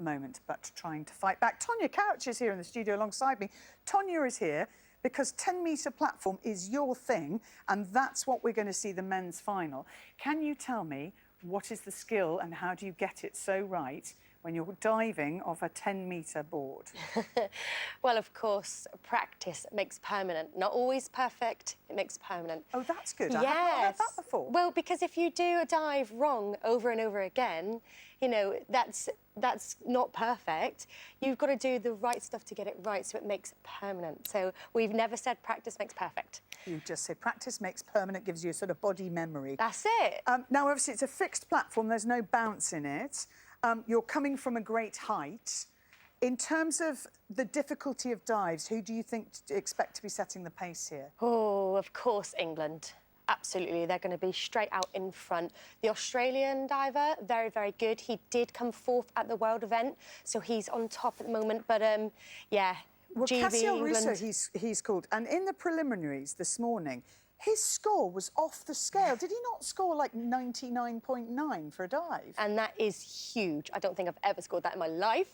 moment, but trying to fight back. Tonia Couch is here in the studio alongside me. Tonia is here because 10-metre platform is your thing, and that's what we're going to see the men's final. Can you tell me what is the skill and how do you get it so right when you're diving off a 10-metre board? Well, of course, practice makes permanent. Not always perfect, it makes permanent. Oh, that's good. Yes. I haven't heard that before. Well, because if you do a dive wrong over and over again, you know, that's not perfect. You've got to do the right stuff to get it right, so it makes it permanent. So we've never said practice makes perfect. You just say practice makes permanent, gives you a sort of body memory. That's it. Now, obviously, it's a fixed platform. There's no bounce in it. You're coming from a great height. In terms of the difficulty of dives, who do you think expect to be setting the pace here? Oh, of course, England. Absolutely, they're going to be straight out in front. The Australian diver, very, very good. He did come fourth at the World event, so he's on top at the moment. But, yeah, well, GB, Cassio England... Russo, he's called. And in the preliminaries this morning, his score was off the scale. Did he not score like 99.9 for a dive? And that is huge. I don't think I've ever scored that in my life,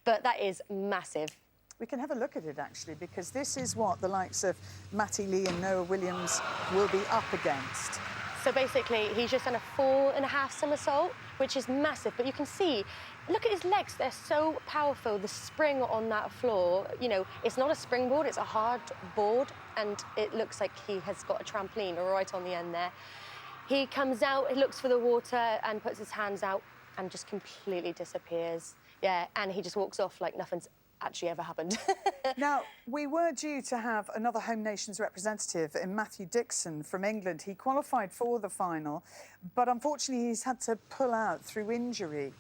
but that is massive. We can have a look at it, actually, because this is what the likes of Matty Lee and Noah Williams will be up against. So basically, he's just done a 4.5 somersault, which is massive. But you can see, look at his legs. They're so powerful. The spring on that floor, you know, it's not a springboard, it's a hard board, and it looks like he has got a trampoline right on the end there. He comes out, he looks for the water and puts his hands out and just completely disappears. Yeah, and he just walks off like nothing's actually ever happened. Now, we were due to have another home nations representative in Matthew Dixon from England. He qualified for the final, but unfortunately he's had to pull out through injury.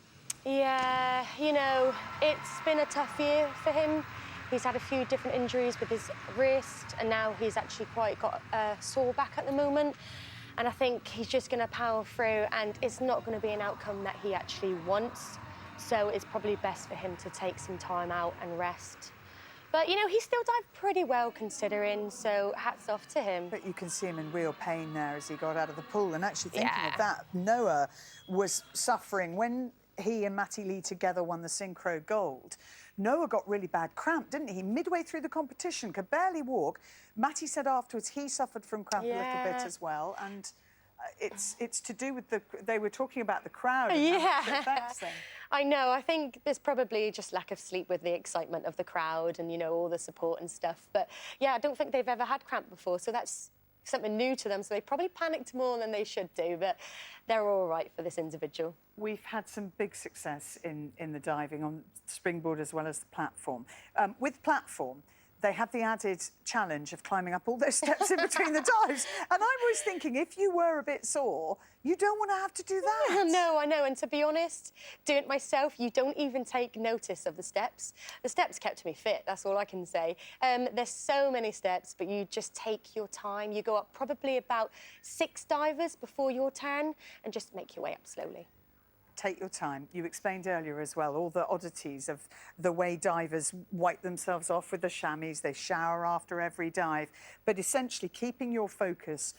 Yeah, you know, it's been a tough year for him. He's had a few different injuries with his wrist, and now he's actually quite got a sore back at the moment. And I think he's just going to power through, and it's not going to be an outcome that he actually wants. So it's probably best for him to take some time out and rest. But, you know, he still dived pretty well considering, so hats off to him. But you can see him in real pain there as he got out of the pool. And actually thinking of that, Noah was suffering when he and Matty Lee together won the synchro gold. Noah got really bad cramp, didn't he? Midway through the competition, could barely walk. Matty said afterwards he suffered from cramp a little bit as well. And it's to do with they were talking about the crowd and how much it affects them. I know. I think there's probably just lack of sleep with the excitement of the crowd and, you know, all the support and stuff. But, yeah, I don't think they've ever had cramp before, so that's something new to them. So they probably panicked more than they should do, but they're all right for this individual. We've had some big success in the diving on springboard as well as the platform. With platform, they have the added challenge of climbing up all those steps in between the dives. And I was thinking, if you were a bit sore, you don't want to have to do that. No, I know. And to be honest, doing it myself, you don't even take notice of the steps. The steps kept me fit, that's all I can say. There's so many steps, but you just take your time. You go up probably about 6 divers before your turn and just make your way up slowly. Take your time. You explained earlier as well all the oddities of the way divers wipe themselves off with the chamois. They shower after every dive. But essentially, keeping your focus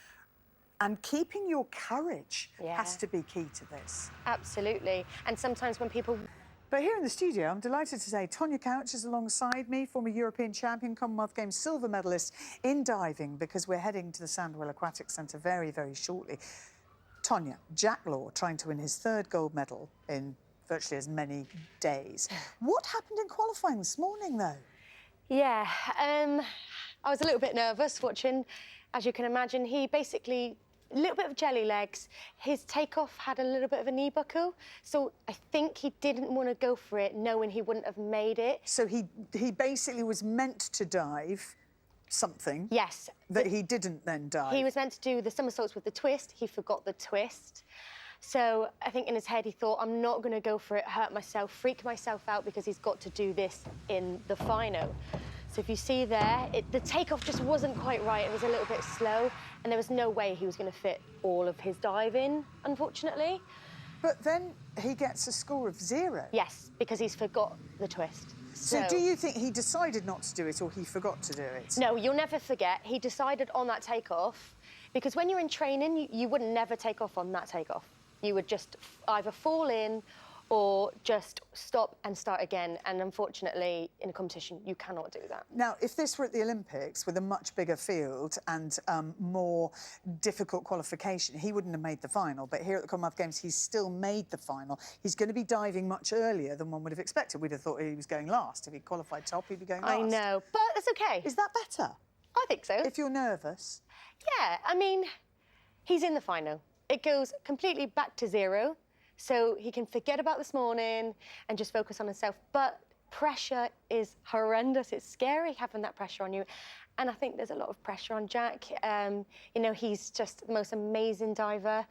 and keeping your courage has to be key to this. Absolutely. And sometimes when people... But here in the studio, I'm delighted to say Tonia Couch is alongside me, former European champion, Commonwealth Games silver medalist in diving, because we're heading to the Sandwell Aquatic Centre very, very shortly. Tonia, Jack Law trying to win his 3rd gold medal in virtually as many days. What happened in qualifying this morning, though? Yeah, I was a little bit nervous watching. As you can imagine, he basically, a little bit of jelly legs. His takeoff had a little bit of a knee buckle, so I think he didn't want to go for it, knowing he wouldn't have made it. So he basically was meant to dive something. Yes. That he didn't then dive. He was meant to do the somersaults with the twist. He forgot the twist. So I think in his head he thought, I'm not going to go for it, hurt myself, freak myself out, because he's got to do this in the final. So if you see there, the takeoff just wasn't quite right. It was a little bit slow, and there was no way he was going to fit all of his dive in, unfortunately. But then he gets a score of 0. Yes, because he's forgot the twist. So do you think he decided not to do it, or he forgot to do it? No, you'll never forget. He decided on that takeoff, because when you're in training, you would never take off on that takeoff. You would just either fall in or just stop and start again. And unfortunately, in a competition, you cannot do that. Now, if this were at the Olympics with a much bigger field and more difficult qualification, he wouldn't have made the final. But here at the Commonwealth Games, he's still made the final. He's going to be diving much earlier than one would have expected. We'd have thought he was going last. If he qualified top, he'd be going last. I know, but that's okay. Is that better? I think so. If you're nervous? Yeah, I mean, he's in the final. It goes completely back to zero, so he can forget about this morning and just focus on himself. But pressure is horrendous. It's scary having that pressure on you. And I think there's a lot of pressure on Jack. You know, he's just the most amazing diver.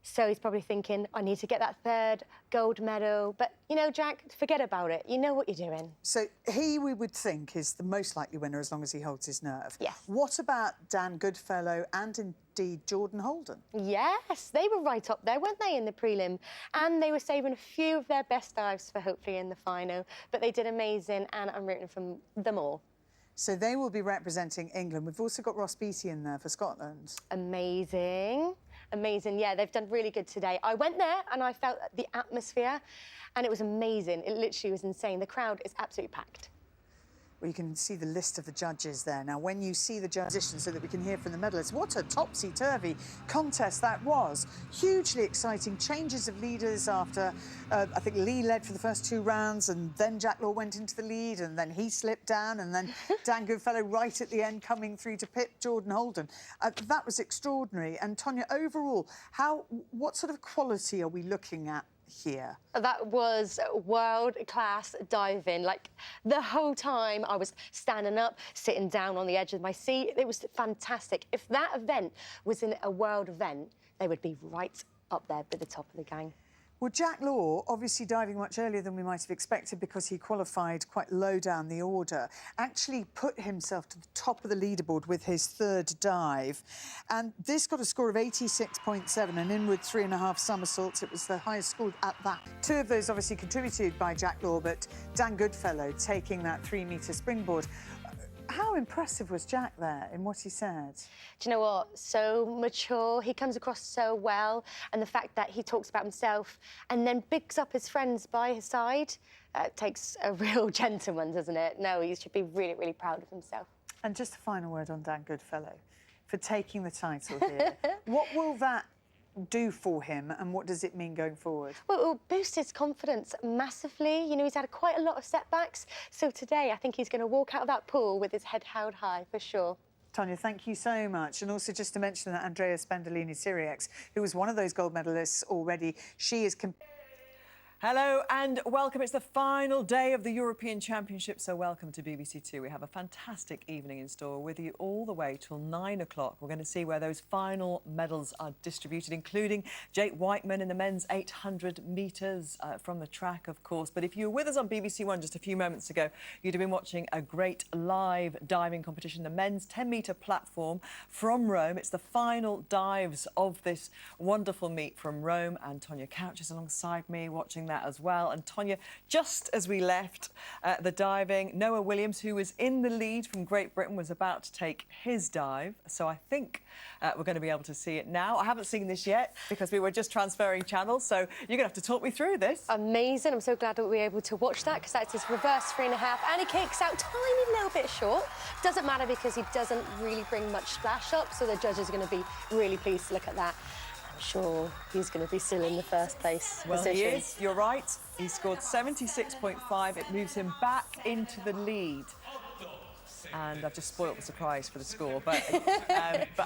So he's probably thinking, I need to get that third gold medal. But, you know, Jack, forget about it. You know what you're doing. So he, we would think, is the most likely winner as long as he holds his nerve. Yes. What about Dan Goodfellow and indeed Jordan Holden? Yes, they were right up there, weren't they, in the prelim? And they were saving a few of their best dives for hopefully in the final. But they did amazing, and I'm rooting for them all. So they will be representing England. We've also got Ross Beattie in there for Scotland. Amazing. Amazing. Yeah, they've done really good today. I went there and I felt the atmosphere and it was amazing. It literally was insane. The crowd is absolutely packed. Well, you can see the list of the judges there. Now, when you see the judges, so that we can hear from the medalists, what a topsy-turvy contest that was. Hugely exciting changes of leaders after, I think Lee led for the first 2 rounds, and then Jack Law went into the lead, and then he slipped down, and then Dan Goodfellow right at the end coming through to pit Jordan Holden. That was extraordinary. And Tonia, overall, what sort of quality are we looking at here? That was world-class diving. Like, the whole time I was standing up, sitting down on the edge of my seat. It was fantastic. If that event was in a world event, they would be right up there at the top of the gang. Well, Jack Law, obviously diving much earlier than we might have expected because he qualified quite low down the order, actually put himself to the top of the leaderboard with his 3rd dive. And this got a score of 86.7, an inward 3.5 somersaults. It was the highest score at that. 2 of those obviously contributed by Jack Law, but Dan Goodfellow taking that 3-metre springboard. How impressive was Jack there in what he said? Do you know what? So mature. He comes across so well. And the fact that he talks about himself and then bigs up his friends by his side takes a real gentleman, doesn't it? No, he should be really, really proud of himself. And just a final word on Dan Goodfellow for taking the title here. What will that do for him and what does it mean going forward? Well, it will boost his confidence massively. You know, he's had quite a lot of setbacks. So today, I think he's going to walk out of that pool with his head held high, for sure. Tonia, thank you so much. And also just to mention that Andrea Spendolini-Siriex, who was one of those gold medalists already, she is... Hello and welcome. It's the final day of the European Championship, so welcome to BBC Two. We have a fantastic evening in store with you all the way till 9 o'clock. We're going to see where those final medals are distributed, including Jake Whiteman in the men's 800 metres from the track, of course. But if you were with us on BBC One just a few moments ago, you'd have been watching a great live diving competition, the men's 10-metre platform from Rome. It's the final dives of this wonderful meet from Rome, and Tonia Couch is alongside me watching that as well. And Tonia, just as we left the diving, Noah Williams, who was in the lead from Great Britain, was about to take his dive. So I think we're going to be able to see it now. I haven't seen this yet because we were just transferring channels, so you're going to have to talk me through this. Amazing. I'm so glad that we were able to watch that because that's his reverse 3.5 and he kicks out tiny little bit short. Doesn't matter because he doesn't really bring much splash up, so the judges are going to be really pleased to look at that. I'm sure he's going to be still in the first place position. He is. You're right. He scored 76.5. It moves him back into the lead. And I've just spoilt the surprise for the score. But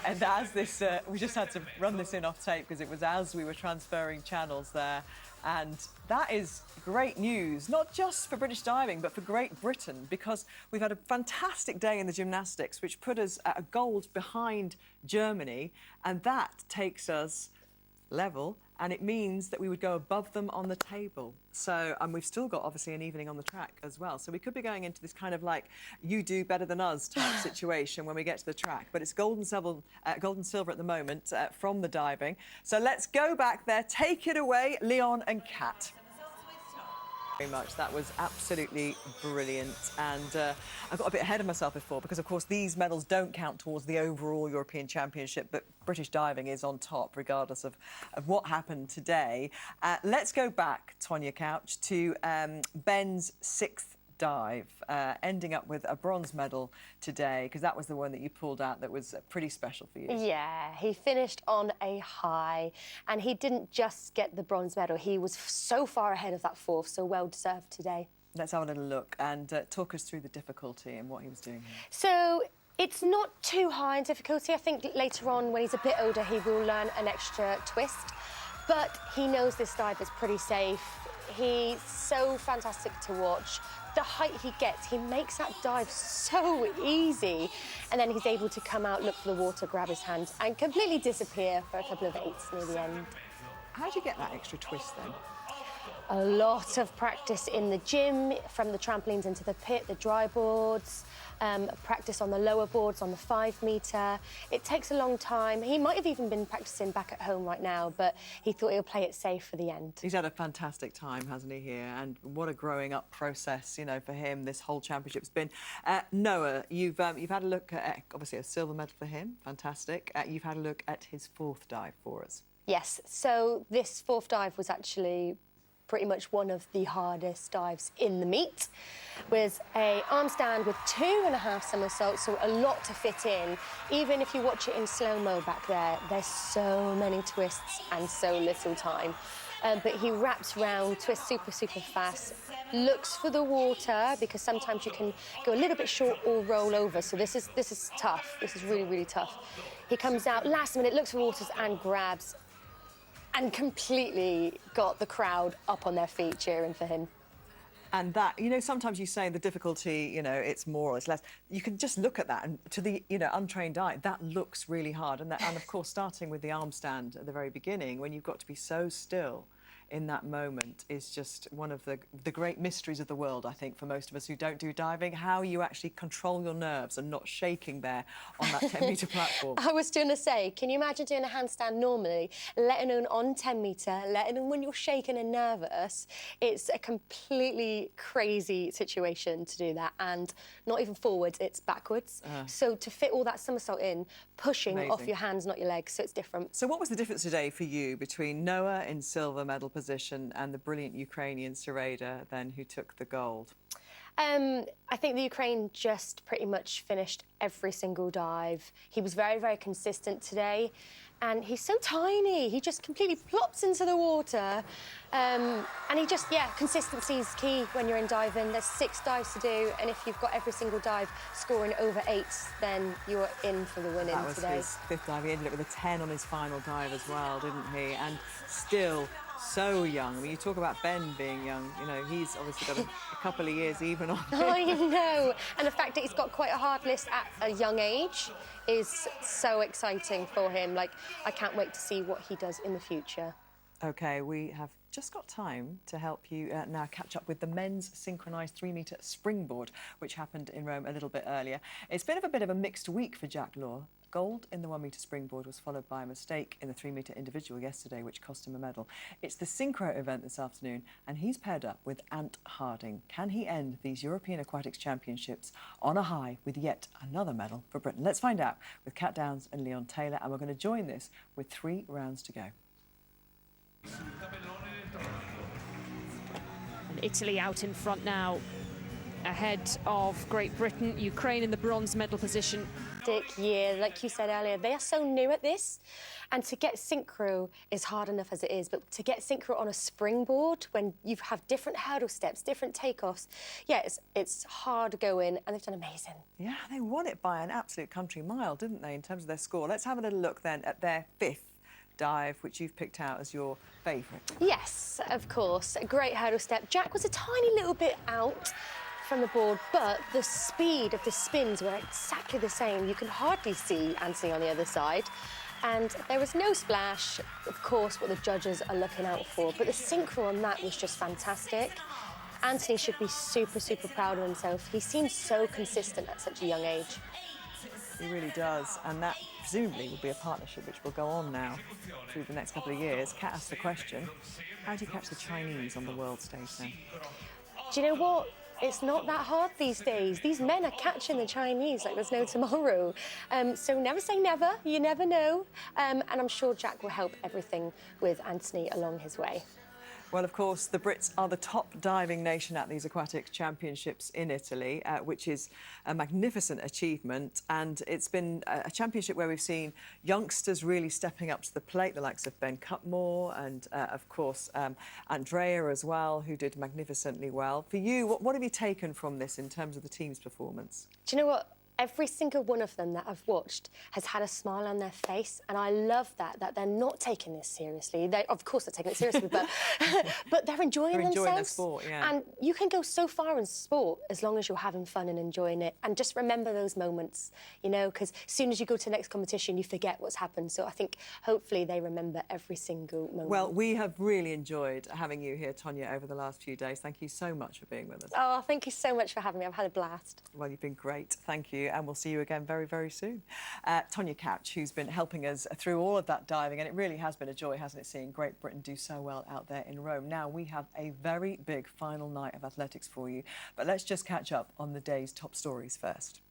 and as this, we just had to run this in off tape because it was as we were transferring channels there. And that is great news, not just for British diving, but for Great Britain, because we've had a fantastic day in the gymnastics, which put us at a gold behind Germany. And that takes us level, and it means that we would go above them on the table. So, and we've still got, obviously, an evening on the track as well. So we could be going into this kind of like, you do better than us type situation when we get to the track. But it's gold and silver at the moment from the diving. So let's go back there. Take it away, Leon and Kat. Very much. That was absolutely brilliant. And I got a bit ahead of myself before because, of course, these medals don't count towards the overall European Championship, but British diving is on top regardless of what happened today. Let's go back, Tonia Couch, to Ben's sixth dive, ending up with a bronze medal today, because that was the one that you pulled out that was pretty special for you. Yeah, he finished on a high, and he didn't just get the bronze medal, he was so far ahead of that fourth, so well deserved today. Let's have a little look and talk us through the difficulty and what he was doing here. So it's not too high in difficulty. I think later on, when he's a bit older, he will learn an extra twist, but he knows this dive is pretty safe. He's so fantastic to watch. The height he gets, he makes that dive so easy. And then he's able to come out, look for the water, grab his hand, and completely disappear for a couple of eights near the end. How do you get that extra twist then? A lot of practice in the gym, from the trampolines into the pit, the dry boards, practice on the lower boards, on the 5 metre. It takes a long time. He might have even been practicing back at home right now, but he thought he'll play it safe for the end. He's had a fantastic time, hasn't he, here? And what a growing up process, you know, for him, this whole championship's been. Noah, you've had a look at, obviously, a silver medal for him. Fantastic. You've had a look at his fourth dive for us. Yes, so this fourth dive was actually pretty much one of the hardest dives in the meet, with an arm stand with 2.5 somersaults, so a lot to fit in. Even if you watch it in slow-mo back there, there's so many twists and so little time. But he wraps round, twists super, super fast, looks for the water, because sometimes you can go a little bit short or roll over, so this is tough. This is really, really tough. He comes out last minute, looks for waters and grabs, and completely got the crowd up on their feet cheering for him. And that, you know, sometimes you say the difficulty, you know, it's more or it's less. You can just look at that, and to the, you know, untrained eye, that looks really hard. And of course, starting with the arm stand at the very beginning, when you've got to be so still in that moment, is just one of the great mysteries of the world, I think, for most of us who don't do diving, how you actually control your nerves and not shaking there on that 10-metre platform. I was going to say, can you imagine doing a handstand normally, let alone on 10 metre, let alone when you're shaking and nervous? It's a completely crazy situation to do that, and not even forwards, it's backwards. So to fit all that somersault in, pushing Amazing. Off your hands, not your legs, so it's different. So what was the difference today for you between Noah in silver medal position and the brilliant Ukrainian Sereda then, who took the gold? I think the Ukraine just pretty much finished every single dive. He was very, very consistent today, and he's so tiny. He just completely plops into the water. And he just, yeah, consistency is key when you're in diving. There's 6 dives to do, and if you've got every single dive scoring over 8s, then you're in for the winning today. That was his 5th dive. He ended up with a 10 on his final dive as well, didn't he? And still so young. I mean, you talk about Ben being young, you know, he's obviously got a couple of years even on. I know. And the fact that he's got quite a hard list at a young age is so exciting for him. Like, I can't wait to see what he does in the future. OK, we have just got time to help you now catch up with the men's synchronised 3-metre springboard, which happened in Rome a little bit earlier. It's been a bit of a mixed week for Jack Law. Gold in the 1-metre springboard was followed by a mistake in the 3-metre individual yesterday, which cost him a medal. It's the synchro event this afternoon, and he's paired up with Ant Harding. Can he end these European Aquatics Championships on a high with yet another medal for Britain? Let's find out with Kat Downs and Leon Taylor, and we're going to join this with 3 rounds to go. And Italy out in front now, ahead of Great Britain. Ukraine in the bronze medal position. Year, like you said earlier, they are so new at this, and to get synchro is hard enough as it is, but to get synchro on a springboard when you have different hurdle steps, different takeoffs, yeah, it's hard going, and they've done amazing. Yeah, they won it by an absolute country mile, didn't they, in terms of their score? Let's have a little look then at their 5th dive, which you've picked out as your favourite. Yes, of course, a great hurdle step. Jack was a tiny little bit out from the board, but the speed of the spins were exactly the same. You can hardly see Anthony on the other side. And there was no splash, of course, what the judges are looking out for, but the synchro on that was just fantastic. Anthony should be super, super proud of himself. He seems so consistent at such a young age. He really does. And that presumably will be a partnership which will go on now through the next couple of years. Kat asked the question, how do you catch the Chinese on the world stage now? Do you know what? It's not that hard these days. These men are catching the Chinese like there's no tomorrow. So never say never, you never know. And I'm sure Jack will help everything with Anthony along his way. Well, of course, the Brits are the top diving nation at these aquatic championships in Italy, which is a magnificent achievement. And it's been a championship where we've seen youngsters really stepping up to the plate, the likes of Ben Cutmore and, of course, Andrea as well, who did magnificently well. For you, what have you taken from this in terms of the team's performance? Do you know what? Every single one of them that I've watched has had a smile on their face, and I love that they're not taking this seriously. Of course, they're taking it seriously, but but they're enjoying themselves. Enjoying their sport, yeah. And you can go so far in sport as long as you're having fun and enjoying it, and just remember those moments, you know, because as soon as you go to the next competition, you forget what's happened. So I think hopefully they remember every single moment. Well, we have really enjoyed having you here, Tonia, over the last few days. Thank you so much for being with us. Oh, thank you so much for having me. I've had a blast. Well, you've been great. Thank you. And we'll see you again very, very soon. Tonia Couch, who's been helping us through all of that diving, and it really has been a joy, hasn't it, seeing Great Britain do so well out there in Rome. Now, we have a very big final night of athletics for you, but let's just catch up on the day's top stories first.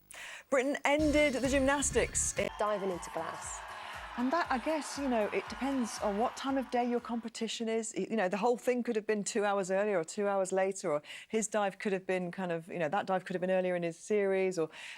Britain ended the gymnastics. Diving into glass. And that, I guess, you know, it depends on what time of day your competition is. You know, the whole thing could have been 2 hours earlier or 2 hours later, or his dive could have been kind of, you know, that dive could have been earlier in his series,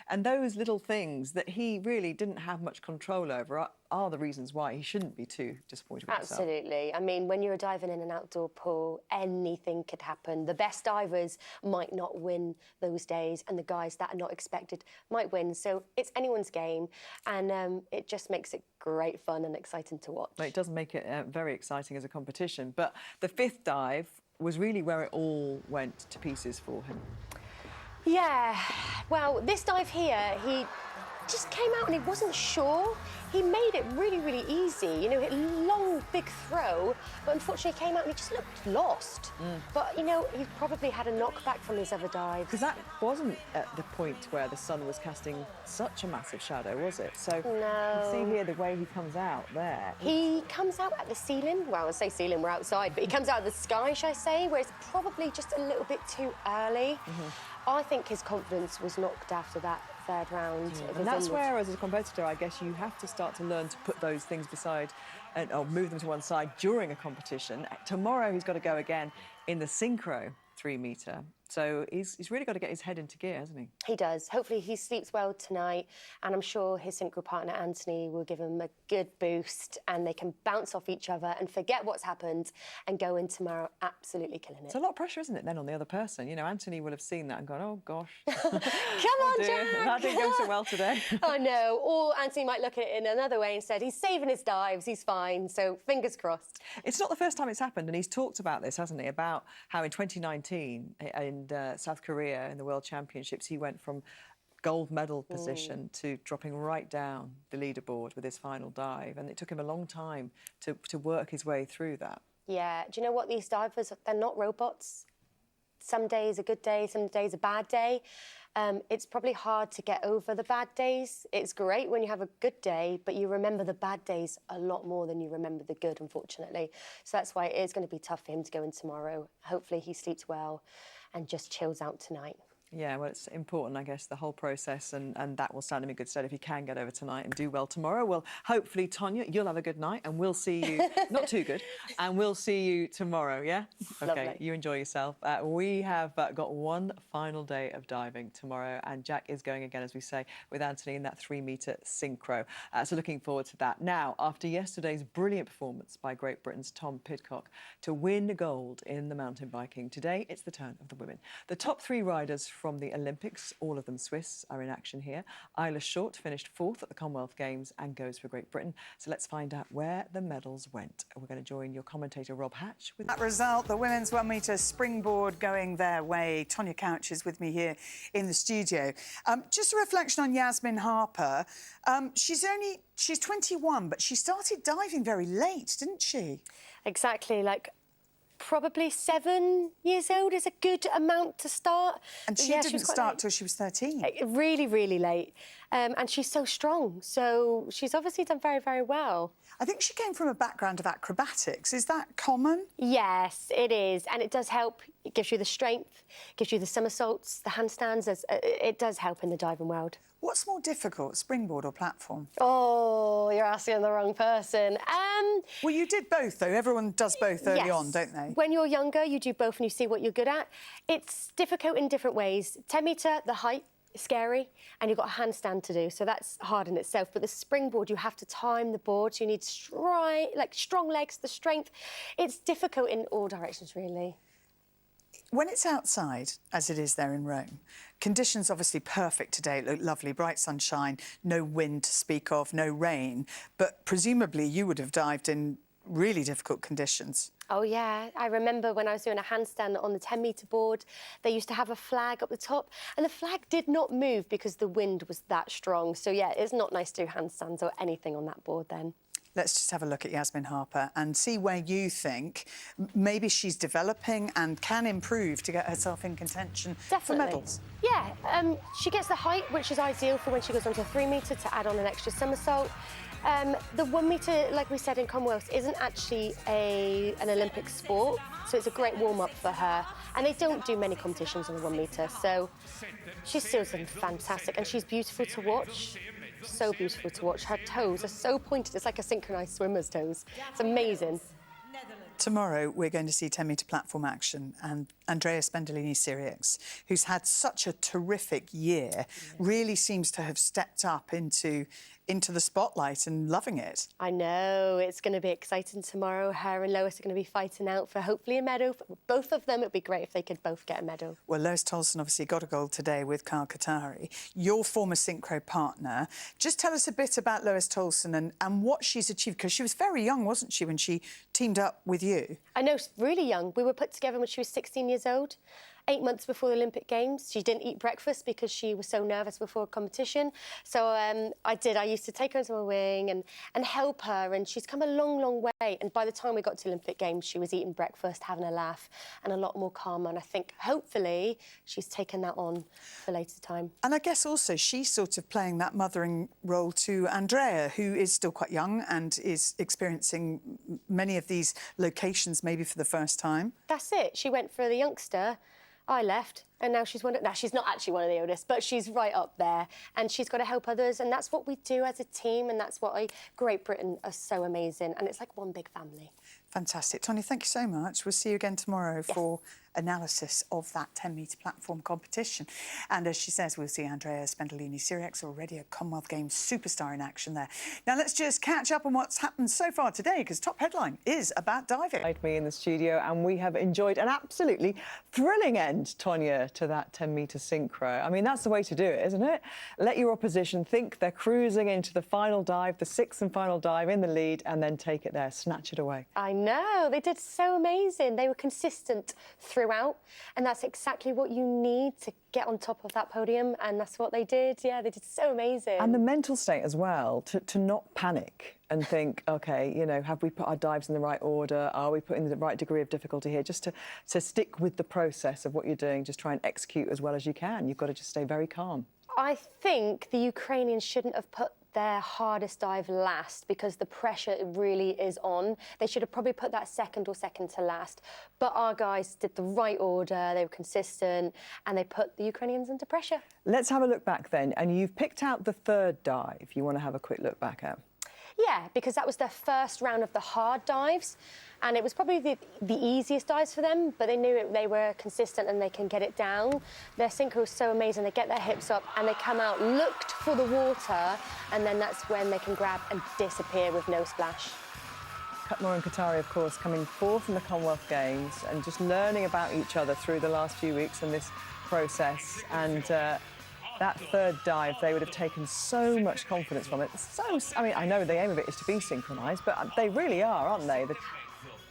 and those little things that he really didn't have much control over are the reasons why he shouldn't be too disappointed with himself. Absolutely. I mean, when you're diving in an outdoor pool, anything could happen. The best divers might not win those days, and the guys that are not expected might win. So it's anyone's game, and it just makes it great fun and exciting to watch. Well, it does make it very exciting as a competition, but the fifth dive was really where it all went to pieces for him. Yeah, well, this dive here, he just came out and he wasn't sure. He made it really, really easy. You know, a long, big throw, but unfortunately he came out and he just looked lost. But, you know, he probably had a knockback from his other dives. Because that wasn't at the point where the sun was casting such a massive shadow, was it? So No. you can see here the way he comes out there. He comes out at the ceiling. Well, I say ceiling, we're outside, but he comes out of the sky, shall I say, where it's probably just a little bit too early. I think his confidence was knocked after that third round. And that's where, as a competitor, I guess you have to start to learn to put those things beside or move them to one side during a competition. Tomorrow he's got to go again in the synchro 3-metre. So he's really got to get his head into gear, hasn't he? He does. Hopefully he sleeps well tonight, and I'm sure his synchro partner Anthony will give him a good boost, and they can bounce off each other and forget what's happened and go in tomorrow absolutely killing it. It's a lot of pressure, isn't it, then, on the other person? You know, Anthony will have seen that and gone, oh, gosh. Come on, dear, Jack! that didn't go so well today. I know. Or Anthony might look at it in another way and said, he's saving his dives, he's fine, so fingers crossed. It's not the first time it's happened, and he's talked about this, hasn't he, about how in 2019 in South Korea in the World Championships he went from gold medal position to dropping right down the leaderboard with his final dive, and it took him a long time to work his way through that. Yeah. Do you know what? These divers, they're not robots. Some days a good day, some days a bad day. It's probably hard to get over the bad days. It's great when you have a good day, but you remember the bad days a lot more than you remember the good, unfortunately. So that's why it is going to be tough for him to go in tomorrow. Hopefully he sleeps well and just chills out tonight. Yeah, well, it's important, I guess, the whole process, and that will stand him in good stead if he can get over tonight and do well tomorrow. Well, hopefully, Tonia, you'll have a good night, and we'll see you, not too good, and we'll see you tomorrow, yeah? OK, Lovely. you enjoy yourself. We have got one final day of diving tomorrow, and Jack is going again, as we say, with Anthony in that 3-metre synchro. So looking forward to that. Now, after yesterday's brilliant performance by Great Britain's Tom Pidcock to win gold in the mountain biking, today it's the turn of the women. The top 3 riders from the Olympics, all of them Swiss, are in action here. Isla Short finished 4th at the Commonwealth Games and goes for Great Britain. So let's find out where the medals went. We're going to join your commentator, Rob Hatch. With that result, the women's 1-metre springboard going their way. Tonia Couch is with me here in the studio. Just a reflection on Yasmin Harper. She's 21, but she started diving very late, didn't she? Exactly. Like, probably 7 years old is a good amount to start. And she Yeah, didn't was quite start late. till she was 13. Really, really late. And she's so strong, so she's obviously done very, very well. I think she came from a background of acrobatics. Is that common? Yes, it is, and it does help. It gives you the strength, gives you the somersaults, the handstands. It does help in the diving world. What's more difficult, springboard or platform? Oh, you're asking the wrong person. Well, you did both, though. Everyone does both early Yes. on, don't they? When you're younger, you do both and you see what you're good at. It's difficult in different ways. 10 metre, the height is scary, and you've got a handstand to do, so that's hard in itself. But the springboard, you have to time the board, so you need strong legs, the strength. It's difficult in all directions, really. When it's outside, as it is there in Rome, conditions obviously perfect today. It looked lovely, bright sunshine, no wind to speak of, no rain. But presumably you would have dived in really difficult conditions. Oh, yeah. I remember when I was doing a handstand on the 10-metre board, they used to have a flag up the top, and the flag did not move because the wind was that strong. So, yeah, it's not nice to do handstands or anything on that board then. Let's just have a look at Yasmin Harper and see where you think maybe she's developing and can improve to get herself in contention for medals. Yeah, she gets the height, which is ideal for when she goes onto a 3-metre to add on an extra somersault. The 1 metre, like we said in Commonwealth, isn't actually an Olympic sport, so it's a great warm-up for her. And they don't do many competitions on the 1 metre, so she's still done fantastic, and she's beautiful to watch. So beautiful to watch. Her toes are so pointed. It's like a synchronised swimmer's toes. It's amazing. Tomorrow we're going to see 10-metre platform action, and Andrea Spendolini-Sirieix, who's had such a terrific year, really seems to have stepped up into the spotlight and loving it. I know, it's going to be exciting tomorrow. Her and Lois are going to be fighting out for hopefully a medal. For both of them, it would be great if they could both get a medal. Well, Lois Tolson obviously got a gold today with Kyle Qatari, your former synchro partner. Just tell us a bit about Lois Tolson and what she's achieved, because she was very young, wasn't she, when she teamed up with you? I know, really young. We were put together when she was 16 years old. 8 months before the Olympic Games. She didn't eat breakfast because she was so nervous before a competition. So I used to take her into my wing and help her, and she's come a long, long way. And by the time we got to Olympic Games, she was eating breakfast, having a laugh, and a lot more calmer. And I think, hopefully, she's taken that on for later time. And I guess also she's sort of playing that mothering role to Andrea, who is still quite young and is experiencing many of these locations maybe for the first time. That's it. She went for the youngster. I left, and now she's she's not actually one of the oldest, but she's right up there, and she's got to help others, and that's what we do as a team, and that's what Great Britain are so amazing, and it's like one big family. Fantastic. Tonia, thank you so much. We'll see you again tomorrow for analysis of that 10-metre platform competition. And as she says, we'll see Andrea Spendolini-Sirieix, already a Commonwealth Games superstar in action there. Now, let's just catch up on what's happened so far today, because Top Headline is about diving. Me in the studio, and we have enjoyed an absolutely thrilling end, Tonia, to that 10-metre synchro. I mean, that's the way to do it, isn't it? Let your opposition think they're cruising into the final dive, the 6th and final dive in the lead, and then take it there, snatch it away. I know, they did so amazing. They were consistent throughout, and that's exactly what you need to get on top of that podium, and that's what they did. Yeah, they did so amazing. And the mental state as well, to not panic and think, OK, you know, have we put our dives in the right order? Are we putting the right degree of difficulty here? Just to stick with the process of what you're doing, just try and execute as well as you can. You've got to just stay very calm. I think the Ukrainians shouldn't have put their hardest dive last, because the pressure really is on. They should have probably put that second to last. But our guys did the right order, they were consistent, and they put the Ukrainians under pressure. Let's have a look back then. And you've picked out the 3rd dive you want to have a quick look back at. Yeah, because that was their first round of the hard dives, and it was probably the easiest dives for them, but they knew they were consistent and they can get it down. Their synchro is so amazing. They get their hips up and they come out, looked for the water, and then that's when they can grab and disappear with no splash. Cutmore and Qatari, of course, coming 4th in the Commonwealth Games and just learning about each other through the last few weeks in this process. And that 3rd dive, they would have taken so much confidence from it. I mean, I know the aim of it is to be synchronised, but they really are, aren't they?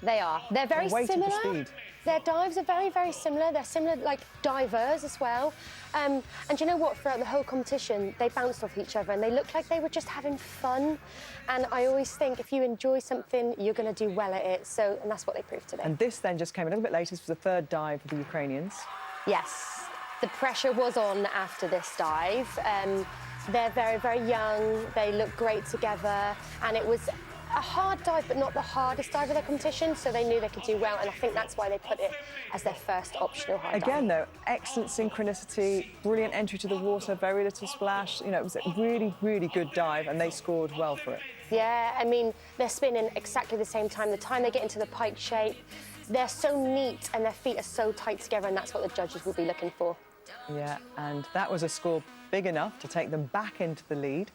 They are. They're very Weight of the similar. speed. Their dives are very, very similar. They're similar, like, divers as well. And you know what? Throughout the whole competition, they bounced off each other and they looked like they were just having fun. And I always think if you enjoy something, you're going to do well at it. And that's what they proved today. And this then just came a little bit later. This was the third dive for the Ukrainians. Yes, the pressure was on after this dive. They're very, very young. They look great together. And it was a hard dive, but not the hardest dive of the competition, so they knew they could do well, and I think that's why they put it as their first optional hard dive. Again, though, excellent synchronicity, brilliant entry to the water, very little splash. You know, it was a really, really good dive, and they scored well for it. Yeah, I mean, they're spinning exactly the same time. The time they get into the pike shape, they're so neat, and their feet are so tight together, and that's what the judges will be looking for. Yeah, and that was a score big enough to take them back into the lead.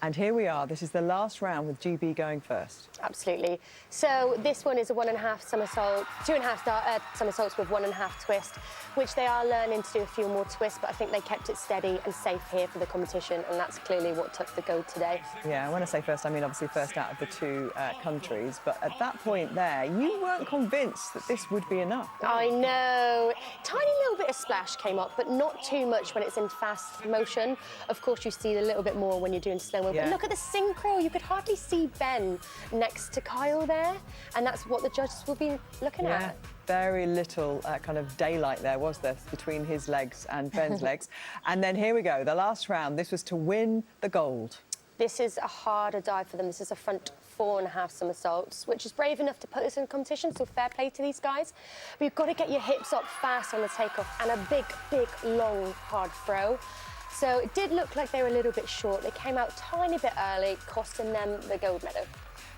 And here we are. This is the last round with GB going first. Absolutely. So this one is a 1.5 somersault, 2.5 somersaults with 1.5 twist, which they are learning to do a few more twists, but I think they kept it steady and safe here for the competition, and that's clearly what took the gold today. Yeah, when I say first, I mean obviously first out of the two countries, but at that point there, you weren't convinced that this would be enough. I know. Tiny little bit of splash came up, but not too much when it's in fast motion. Of course, you see a little bit more when you're doing slow-mo. Yeah. But look at the synchro. You could hardly see Ben next to Kyle there, and that's what the judges will be looking at. Very little kind of daylight there, was there, between his legs and Ben's legs. And then here we go, the last round. This was to win the gold. This is a harder dive for them. This is a front 4.5 somersaults, which is brave enough to put this in competition, so fair play to these guys. But you've got to get your hips up fast on the takeoff and a big, big, long, hard throw. So it did look like they were a little bit short. They came out a tiny bit early, costing them the gold medal.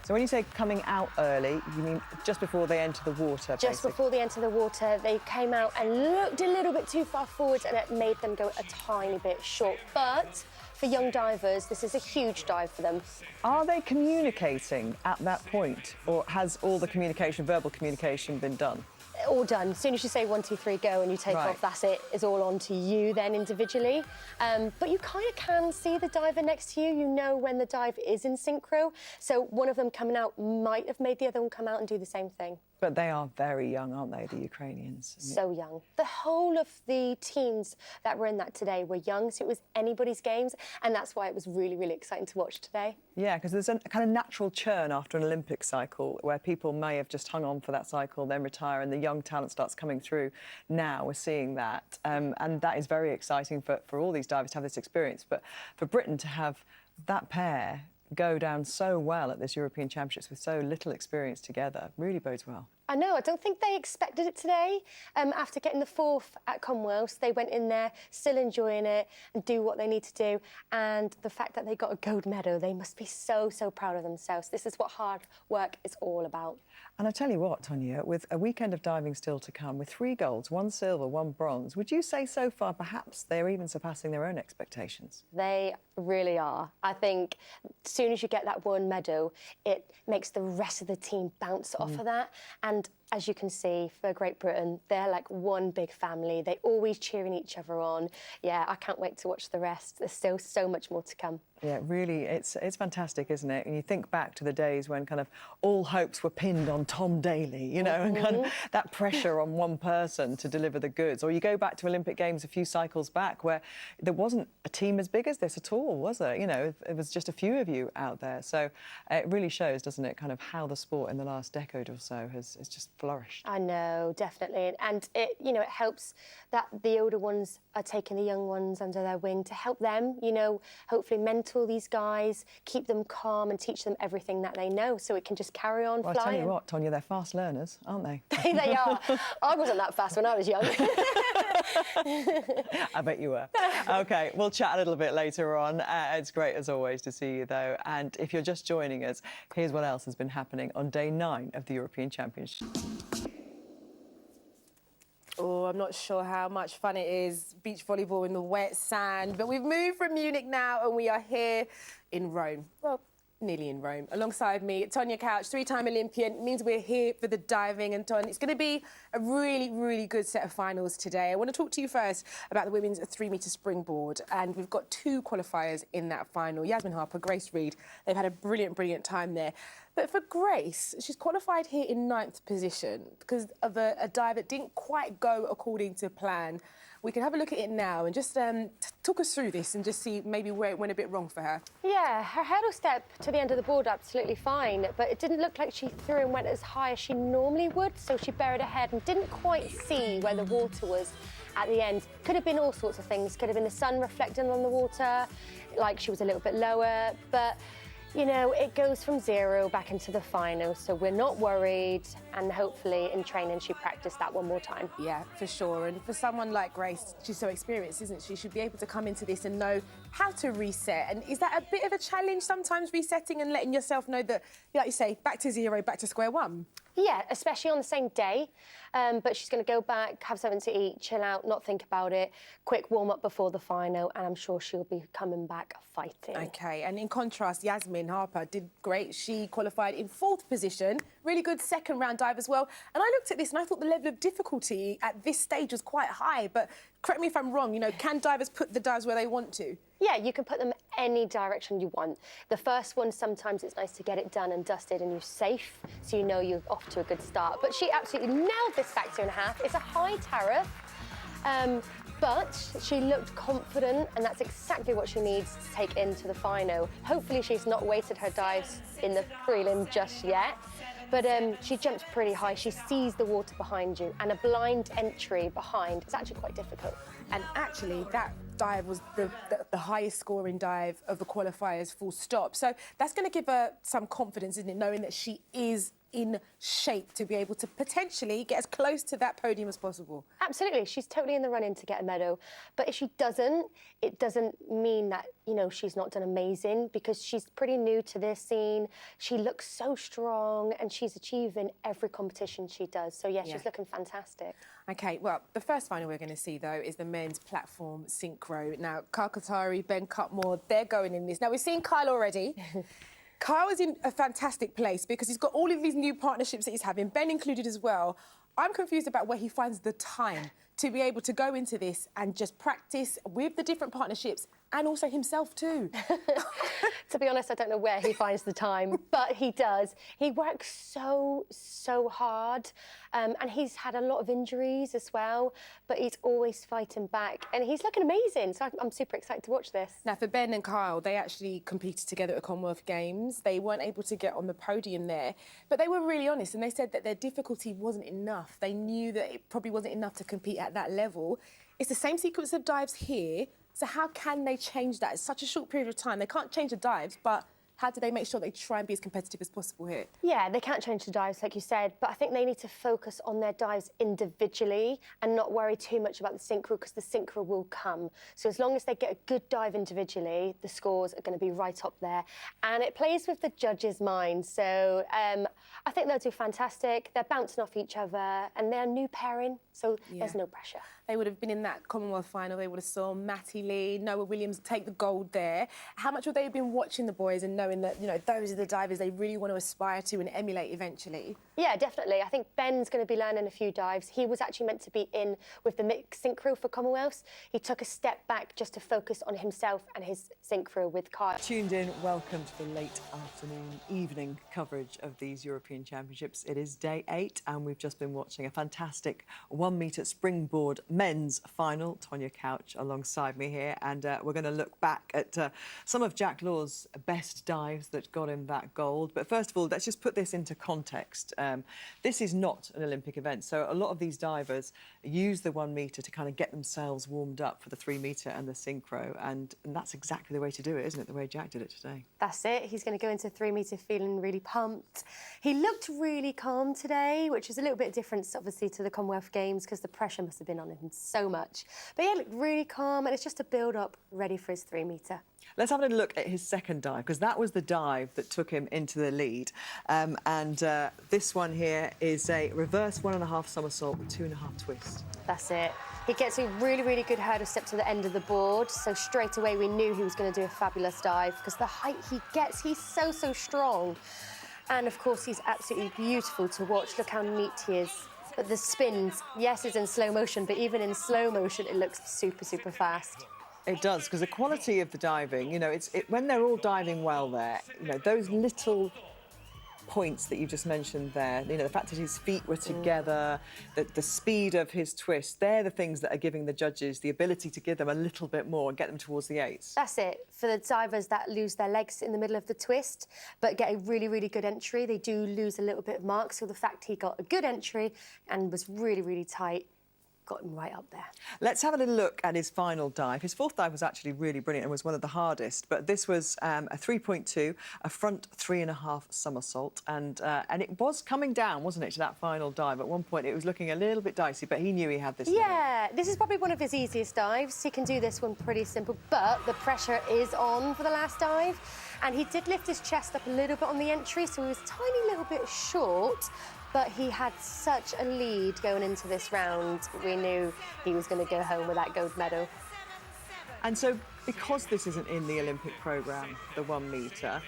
So when you say coming out early, you mean just before they enter the water, Just before they enter the water, they came out and looked a little bit too far forwards, and it made them go a tiny bit short. But for young divers, this is a huge dive for them. Are they communicating at that point, or has all the communication, verbal communication, been done? All done. As soon as you say 1, 2, 3, go, and you take off, that's it. It's all on to you then individually. But you kind of can see the diver next to you. You know when the dive is in synchro. So one of them coming out might have made the other one come out and do the same thing. But they are very young, aren't they, the Ukrainians? So young. The whole of the teams that were in that today were young, so it was anybody's games, and that's why it was really, really exciting to watch today. Yeah, because there's a kind of natural churn after an Olympic cycle where people may have just hung on for that cycle, then retire, and the young talent starts coming through. Now we're seeing that, and that is very exciting for all these divers to have this experience. But for Britain to have that pair go down so well at this European Championships with so little experience together really bodes well. I know, I don't think they expected it today. After getting the 4th at Commonwealth, they went in there still enjoying it and do what they need to do. And the fact that they got a gold medal, they must be so, so proud of themselves. This is what hard work is all about. And I tell you what, Tonia, with a weekend of diving still to come, with 3 golds, 1 silver, 1 bronze, would you say so far perhaps they're even surpassing their own expectations? They really are. I think as soon as you get that 1 medal, it makes the rest of the team bounce off of that. And as you can see, for Great Britain, they're like one big family. They always cheering each other on. Yeah, I can't wait to watch the rest. There's still so much more to come. Yeah, really, it's fantastic, isn't it? And you think back to the days when kind of all hopes were pinned on Tom Daley, you know, and kind of that pressure on one person to deliver the goods. Or you go back to Olympic Games a few cycles back where there wasn't a team as big as this at all, was there? You know, it was just a few of you out there. So it really shows, doesn't it, kind of how the sport in the last decade or so has just flourished. I know, definitely. And it, you know, it helps that the older ones are taking the young ones under their wing to help them, you know, hopefully mentor these guys, keep them calm and teach them everything that they know so it can just carry on Well, flying. I tell you what, Tonia, they're fast learners, aren't they? They are. I wasn't that fast when I was young. I bet you were. OK, we'll chat a little bit later on. It's great, as always, to see you, though. And if you're just joining us, here's what else has been happening on day 9 of the European Championship. Oh, I'm not sure how much fun it is, beach volleyball in the wet sand. But we've moved from Munich now and we are here in Rome. Well, nearly in Rome. Alongside me, Tonia Couch, 3-time Olympian. It means we're here for the diving. And Ton, it's going to be a really, really good set of finals today. I want to talk to you first about the women's 3-metre springboard. And we've got 2 qualifiers in that final. Yasmin Harper, Grace Reed. They've had a brilliant, brilliant time there. But for Grace, she's qualified here in 9th position because of a dive that didn't quite go according to plan. We can have a look at it now and just talk us through this and just see maybe where it went a bit wrong for her. Yeah, her hurdle step to the end of the board, absolutely fine, but it didn't look like she threw and went as high as she normally would, so she buried her head and didn't quite see where the water was at the end. Could have been all sorts of things. Could have been the sun reflecting on the water, like she was a little bit lower, but you know, it goes from 0 back into the final, so we're not worried, and hopefully in training she practiced that one more time. Yeah, for sure. And for someone like Grace, she's so experienced, isn't she? She should be able to come into this and know how to reset. And is that a bit of a challenge sometimes, resetting and letting yourself know that, like you say, back to 0, back to square one? Yeah, especially on the same day. But she's going to go back, have something to eat, chill out, not think about it. Quick warm-up before the final, and I'm sure she'll be coming back fighting. OK, and in contrast, Yasmin Harper did great. She qualified in 4th position. Really good second-round dive as well. And I looked at this and I thought the level of difficulty at this stage was quite high. But correct me if I'm wrong, you know, can divers put the dives where they want to? Yeah, you can put them any direction you want. The first one, sometimes it's nice to get it done and dusted and you're safe, so you know you're off to a good start. But she absolutely nailed this back 2.5. It's a high tariff, but she looked confident, and that's exactly what she needs to take into the final. Hopefully she's not wasted her dives in the prelim just yet. But she jumps pretty high. She sees the water behind you, and a blind entry behind is actually quite difficult. And actually, that dive was the highest scoring dive of the qualifiers, full stop. So that's going to give her some confidence, isn't it, knowing that she is in shape to be able to potentially get as close to that podium as possible. Absolutely, she's totally in the run-in to get a medal. But if she doesn't, it doesn't mean that, you know, she's not done amazing, because she's pretty new to this scene. She looks so strong, and she's achieving every competition she does. So, yeah, she's looking fantastic. OK, well, the first final we're going to see, though, is the men's platform synchro. Now, Kyle Katari, Ben Cutmore, they're going in this. Now, we've seen Kyle already. Kyle is in a fantastic place because he's got all of these new partnerships that he's having, Ben included as well. I'm confused about where he finds the time to be able to go into this and just practice with the different partnerships and also himself too. To be honest, I don't know where he finds the time, but he does. He works so hard, and he's had a lot of injuries as well, but he's always fighting back, and he's looking amazing, so I'm super excited to watch this. Now, for Ben and Kyle, they actually competed together at the Commonwealth Games. They weren't able to get on the podium there, but they were really honest, and they said that their difficulty wasn't enough. They knew that it probably wasn't enough to compete at that level. It's the same sequence of dives here, so how can they change that? It's such a short period of time. They can't change the dives, but how do they make sure they try and be as competitive as possible here? Yeah, they can't change the dives, like you said, but I think they need to focus on their dives individually and not worry too much about the synchro, because the synchro will come. So as long as they get a good dive individually, the scores are going to be right up there. And it plays with the judges' minds. So I think they'll do fantastic. They're bouncing off each other, and they're a new pairing, so there's no pressure. They would have been in that Commonwealth final. They would have saw Matty Lee, Noah Williams take the gold there. How much would they have been watching the boys and knowing that, you know, those are the divers they really want to aspire to and emulate eventually? Yeah, definitely. I think Ben's going to be learning a few dives. He was actually meant to be in with the mixed synchro for Commonwealths. He took a step back just to focus on himself and his synchro with Kyle. Tuned in, welcome to the late afternoon, evening coverage of these European Championships. It is day 8, and we've just been watching a fantastic 1 metre springboard men's final. Tonia Couch alongside me here, and we're going to look back at some of Jack Law's best dives that got him that gold. But first of all, let's just put this into context. This is not an Olympic event, so a lot of these divers use the 1 metre to kind of get themselves warmed up for the 3 metre and the synchro, and that's exactly the way to do it, isn't it, the way Jack did it today? That's it. He's going to go into 3 metre feeling really pumped. He looked really calm today, which is a little bit different, obviously, to the Commonwealth Games, because the pressure must have been on him so much. But yeah, looked really calm, and it's just a build-up ready for his 3 metre. Let's have a look at his second dive, because that was the dive that took him into the lead. This one here is a reverse 1.5 somersault with 2.5 twists. That's it. He gets a really good hurdle step to the end of the board, so straight away we knew he was going to do a fabulous dive, because the height he gets, he's so strong. And of course, he's absolutely beautiful to watch. Look how neat he is. But the spins, yes, it's in slow motion, but even in slow motion, it looks super fast. It does, because the quality of the diving, you know, when they're all diving well there, you know, those little points that you just mentioned there, you know, the fact that his feet were together, the speed of his twist, they're the things that are giving the judges the ability to give them a little bit more and get them towards the eights. That's it. For the divers that lose their legs in the middle of the twist, but get a really, really good entry, they do lose a little bit of mark. So the fact he got a good entry and was really, really tight, got him right up there. Let's have a little look at his final dive. His fourth dive was actually really brilliant and was one of the hardest, but this was a 3.2, a front 3.5 somersault, and it was coming down, wasn't it, to that final dive. At one point it was looking a little bit dicey, but he knew he had this. Yeah, this is probably one of his easiest dives. He can do this one pretty simple, but the pressure is on for the last dive, and he did lift his chest up a little bit on the entry, so he was a tiny little bit short, but he had such a lead going into this round. We knew he was going to go home with that gold medal. And so, because this isn't in the Olympic programme, the 1 metre,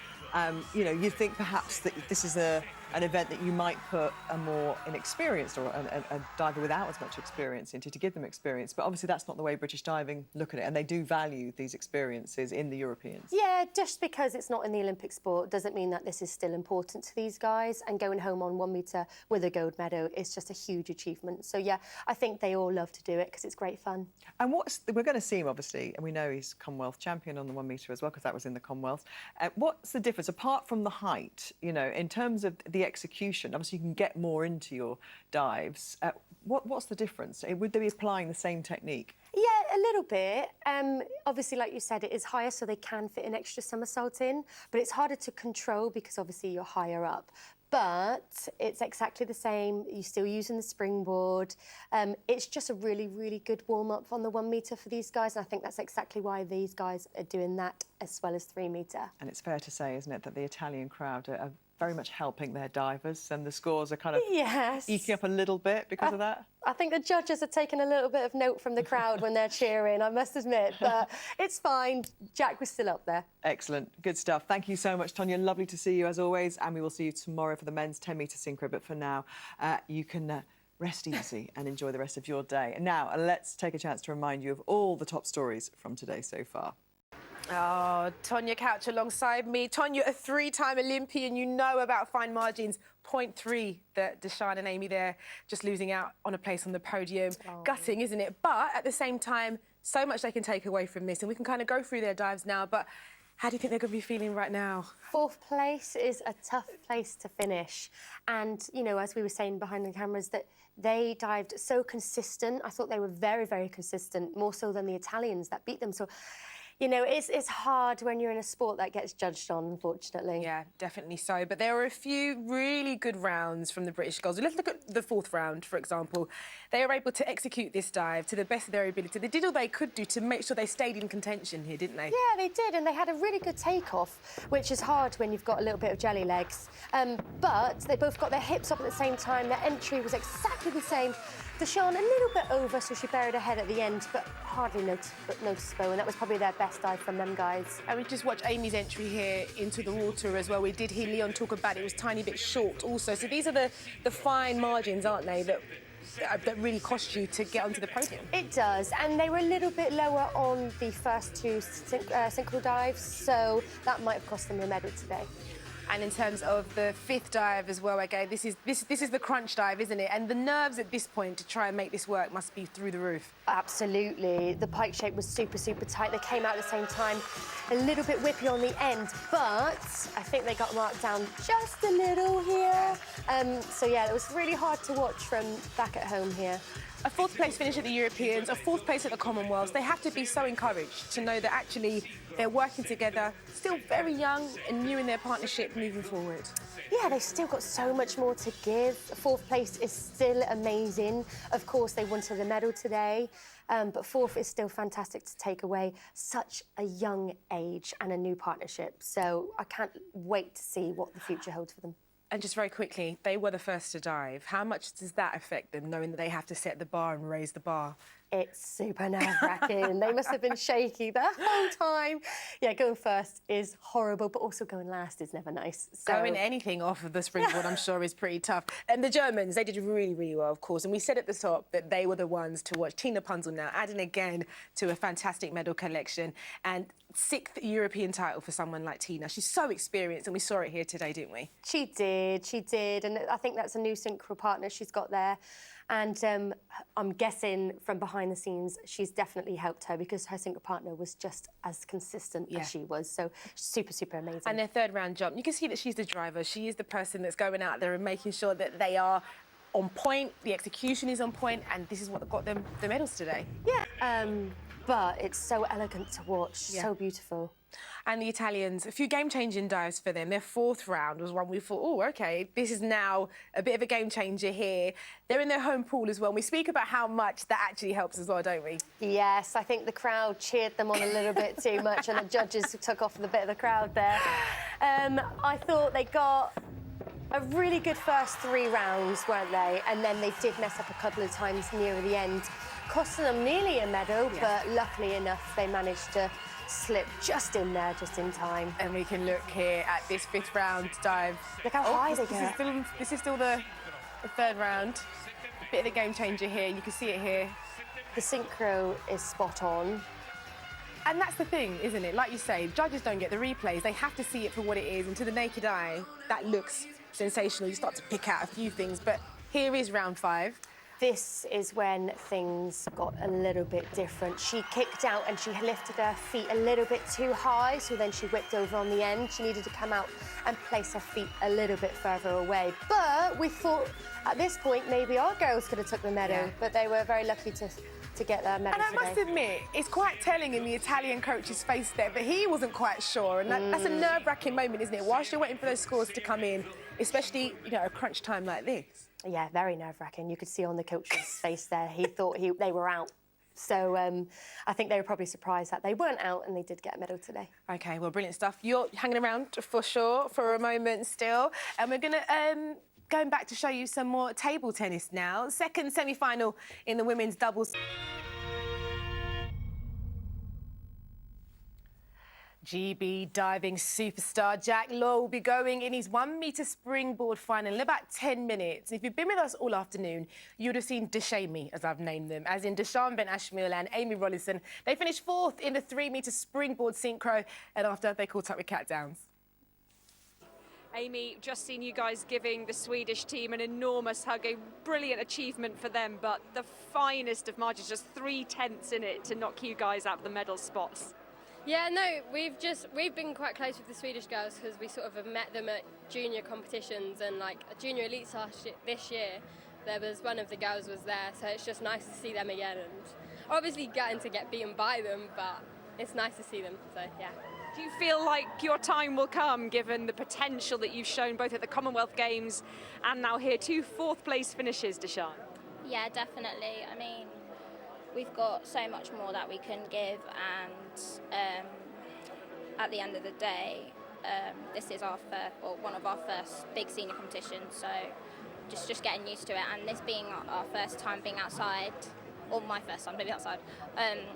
you know, you think perhaps that this is an event that you might put a more inexperienced or a diver without as much experience into to give them experience. But obviously that's not the way British diving look at it, and they do value these experiences in the Europeans. Yeah, just because it's not in the Olympic sport doesn't mean that this is still important to these guys, and going home on 1 metre with a gold medal is just a huge achievement. So yeah, I think they all love to do it because it's great fun. And we're going to see him, obviously, and we know he's Commonwealth champion on the 1 metre as well, because that was in the Commonwealth. What's the difference, apart from the height, you know, in terms of the execution? Obviously, you can get more into your dives. What's the difference? Would they be applying the same technique? Yeah, a little bit. Obviously, like you said, it is higher, so they can fit an extra somersault in, but it's harder to control because obviously you're higher up. But it's exactly the same. You're still using the springboard. It's just a really, really good warm-up on the 1 metre for these guys, and I think that's exactly why these guys are doing that as well as 3 metre. And it's fair to say, isn't it, that the Italian crowd are very much helping their divers, and the scores are kind of eking up a little bit because of that? I think the judges are taking a little bit of note from the crowd when they're cheering, I must admit, but it's fine. Jack was still up there. Excellent. Good stuff. Thank you so much, Tonia. Lovely to see you as always, and we will see you tomorrow for the men's 10 metre synchro. But for now, you can rest easy and enjoy the rest of your day. And now, let's take a chance to remind you of all the top stories from today so far. Oh, Tonia Couch alongside me. Tonia, a 3-time Olympian, you know about fine margins. 0.3 that Deshawn and Amy there just losing out on a place on the podium. Oh. Gutting, isn't it? But at the same time, so much they can take away from this, and we can kind of go through their dives now, but how do you think they're going to be feeling right now? 4th place is a tough place to finish. And, you know, as we were saying behind the cameras, that they dived so consistent. I thought they were very, very consistent, more so than the Italians that beat them. So, you know, it's hard when you're in a sport that gets judged on, unfortunately. Yeah, definitely so. But there were a few really good rounds from the British girls. Let's look at the 4th round, for example. They were able to execute this dive to the best of their ability. They did all they could do to make sure they stayed in contention here, didn't they? Yeah, they did, and they had a really good takeoff, which is hard when you've got a little bit of jelly legs. But they both got their hips up at the same time. Their entry was exactly the same. Deshawn a little bit over, so she buried her head at the end, but hardly noticeable, and that was probably their best dive from them guys. And we just watched Amy's entry here into the water as well. We did hear Leon talk about it was a tiny bit short also. So these are the fine margins, aren't they, that really cost you to get onto the podium? It does, and they were a little bit lower on the first 2 synchro dives, so that might have cost them the medal today. And in terms of the 5th dive as well, okay, this is the crunch dive, isn't it? And the nerves at this point to try and make this work must be through the roof. Absolutely. The pike shape was super, super tight. They came out at the same time, a little bit whippy on the end, but I think they got marked down just a little here. So, yeah, it was really hard to watch from back at home here. A 4th place finish at the Europeans, a 4th place at the Commonwealths. They have to be so encouraged to know that actually they're working together, still very young and new in their partnership moving forward. Yeah, they've still got so much more to give. 4th place is still amazing. Of course, they wanted the medal today, but 4th is still fantastic to take away such a young age and a new partnership. So I can't wait to see what the future holds for them. And just very quickly, they were the first to dive. How much does that affect them, knowing that they have to set the bar and raise the bar It's super nerve-wracking. They must have been shaky the whole time. Yeah, going first is horrible, but also going last is never nice. So... Going anything off of the springboard, I'm sure, is pretty tough. And the Germans, they did really, really well, of course. And we said at the top that they were the ones to watch. Tina Punzel now adding again to a fantastic medal collection. And 6th European title for someone like Tina. She's so experienced, and we saw it here today, didn't we? She did. And I think that's a new synchro partner she's got there. And I'm guessing from behind the scenes, she's definitely helped her because her synchro partner was just as consistent as she was. So super, super amazing. And their third round jump, you can see that she's the driver. She is the person that's going out there and making sure that they are on point, the execution is on point, and this is what got them the medals today. Yeah, but it's so elegant to watch, so beautiful. And the Italians, a few game-changing dives for them. Their 4th round was one we thought, oh, OK, this is now a bit of a game-changer here. They're in their home pool as well. And we speak about how much that actually helps as well, don't we? Yes, I think the crowd cheered them on a little bit too much and the judges took off the bit of the crowd there. I thought they got a really good first 3 rounds, weren't they? And then they did mess up a couple of times near the end, costing them nearly a medal, but luckily enough, they managed to slip just in there, just in time. And we can look here at this 5th round dive. Look how high they get. This is still the 3rd round. Bit of a game changer here. You can see it here. The synchro is spot on. And that's the thing, isn't it? Like you say, judges don't get the replays. They have to see it for what it is. And to the naked eye, that looks sensational. You start to pick out a few things. But here is round 5. This is when things got a little bit different. She kicked out and she lifted her feet a little bit too high, so then she whipped over on the end. She needed to come out and place her feet a little bit further away. But we thought at this point maybe our girls could have took the medal, but they were very lucky to get their medal today. And I must admit, it's quite telling in the Italian coach's face there, but he wasn't quite sure. And that's a nerve-wracking moment, isn't it? Whilst you're waiting for those scores to come in, especially, you know, a crunch time like this. Yeah, very nerve-wracking. You could see on the coach's face there, he thought they were out. So I think they were probably surprised that they weren't out and they did get a medal today. OK, well, brilliant stuff. You're hanging around for sure for a moment still. And we're going to... going back to show you some more table tennis now. 2nd semi-final in the women's doubles. GB diving superstar Jack Law will be going in his 1-metre springboard final in about 10 minutes. If you've been with us all afternoon, you would have seen Deshami, as I've named them, as in Deshaun Ben Ashmiel and Amy Rollison. They finished 4th in the 3-metre springboard synchro, and after they caught up with Cat Downs. Amy, just seen you guys giving the Swedish team an enormous hug, a brilliant achievement for them, but the finest of margins, just 3/10 in it to knock you guys out of the medal spots. Yeah, no, we've been quite close with the Swedish girls because we sort of have met them at junior competitions and like a junior elites this year. There was one of the girls was there, so it's just nice to see them again and obviously getting to get beaten by them, but it's nice to see them, so yeah. Do you feel like your time will come, given the potential that you've shown both at the Commonwealth Games and now here, 2 4th-place finishes, Deshaun? Yeah, definitely. I mean, we've got so much more that we can give, and at the end of the day, this is one of our first big senior competitions, so just getting used to it, and this being our first time being outside, or my first time being outside,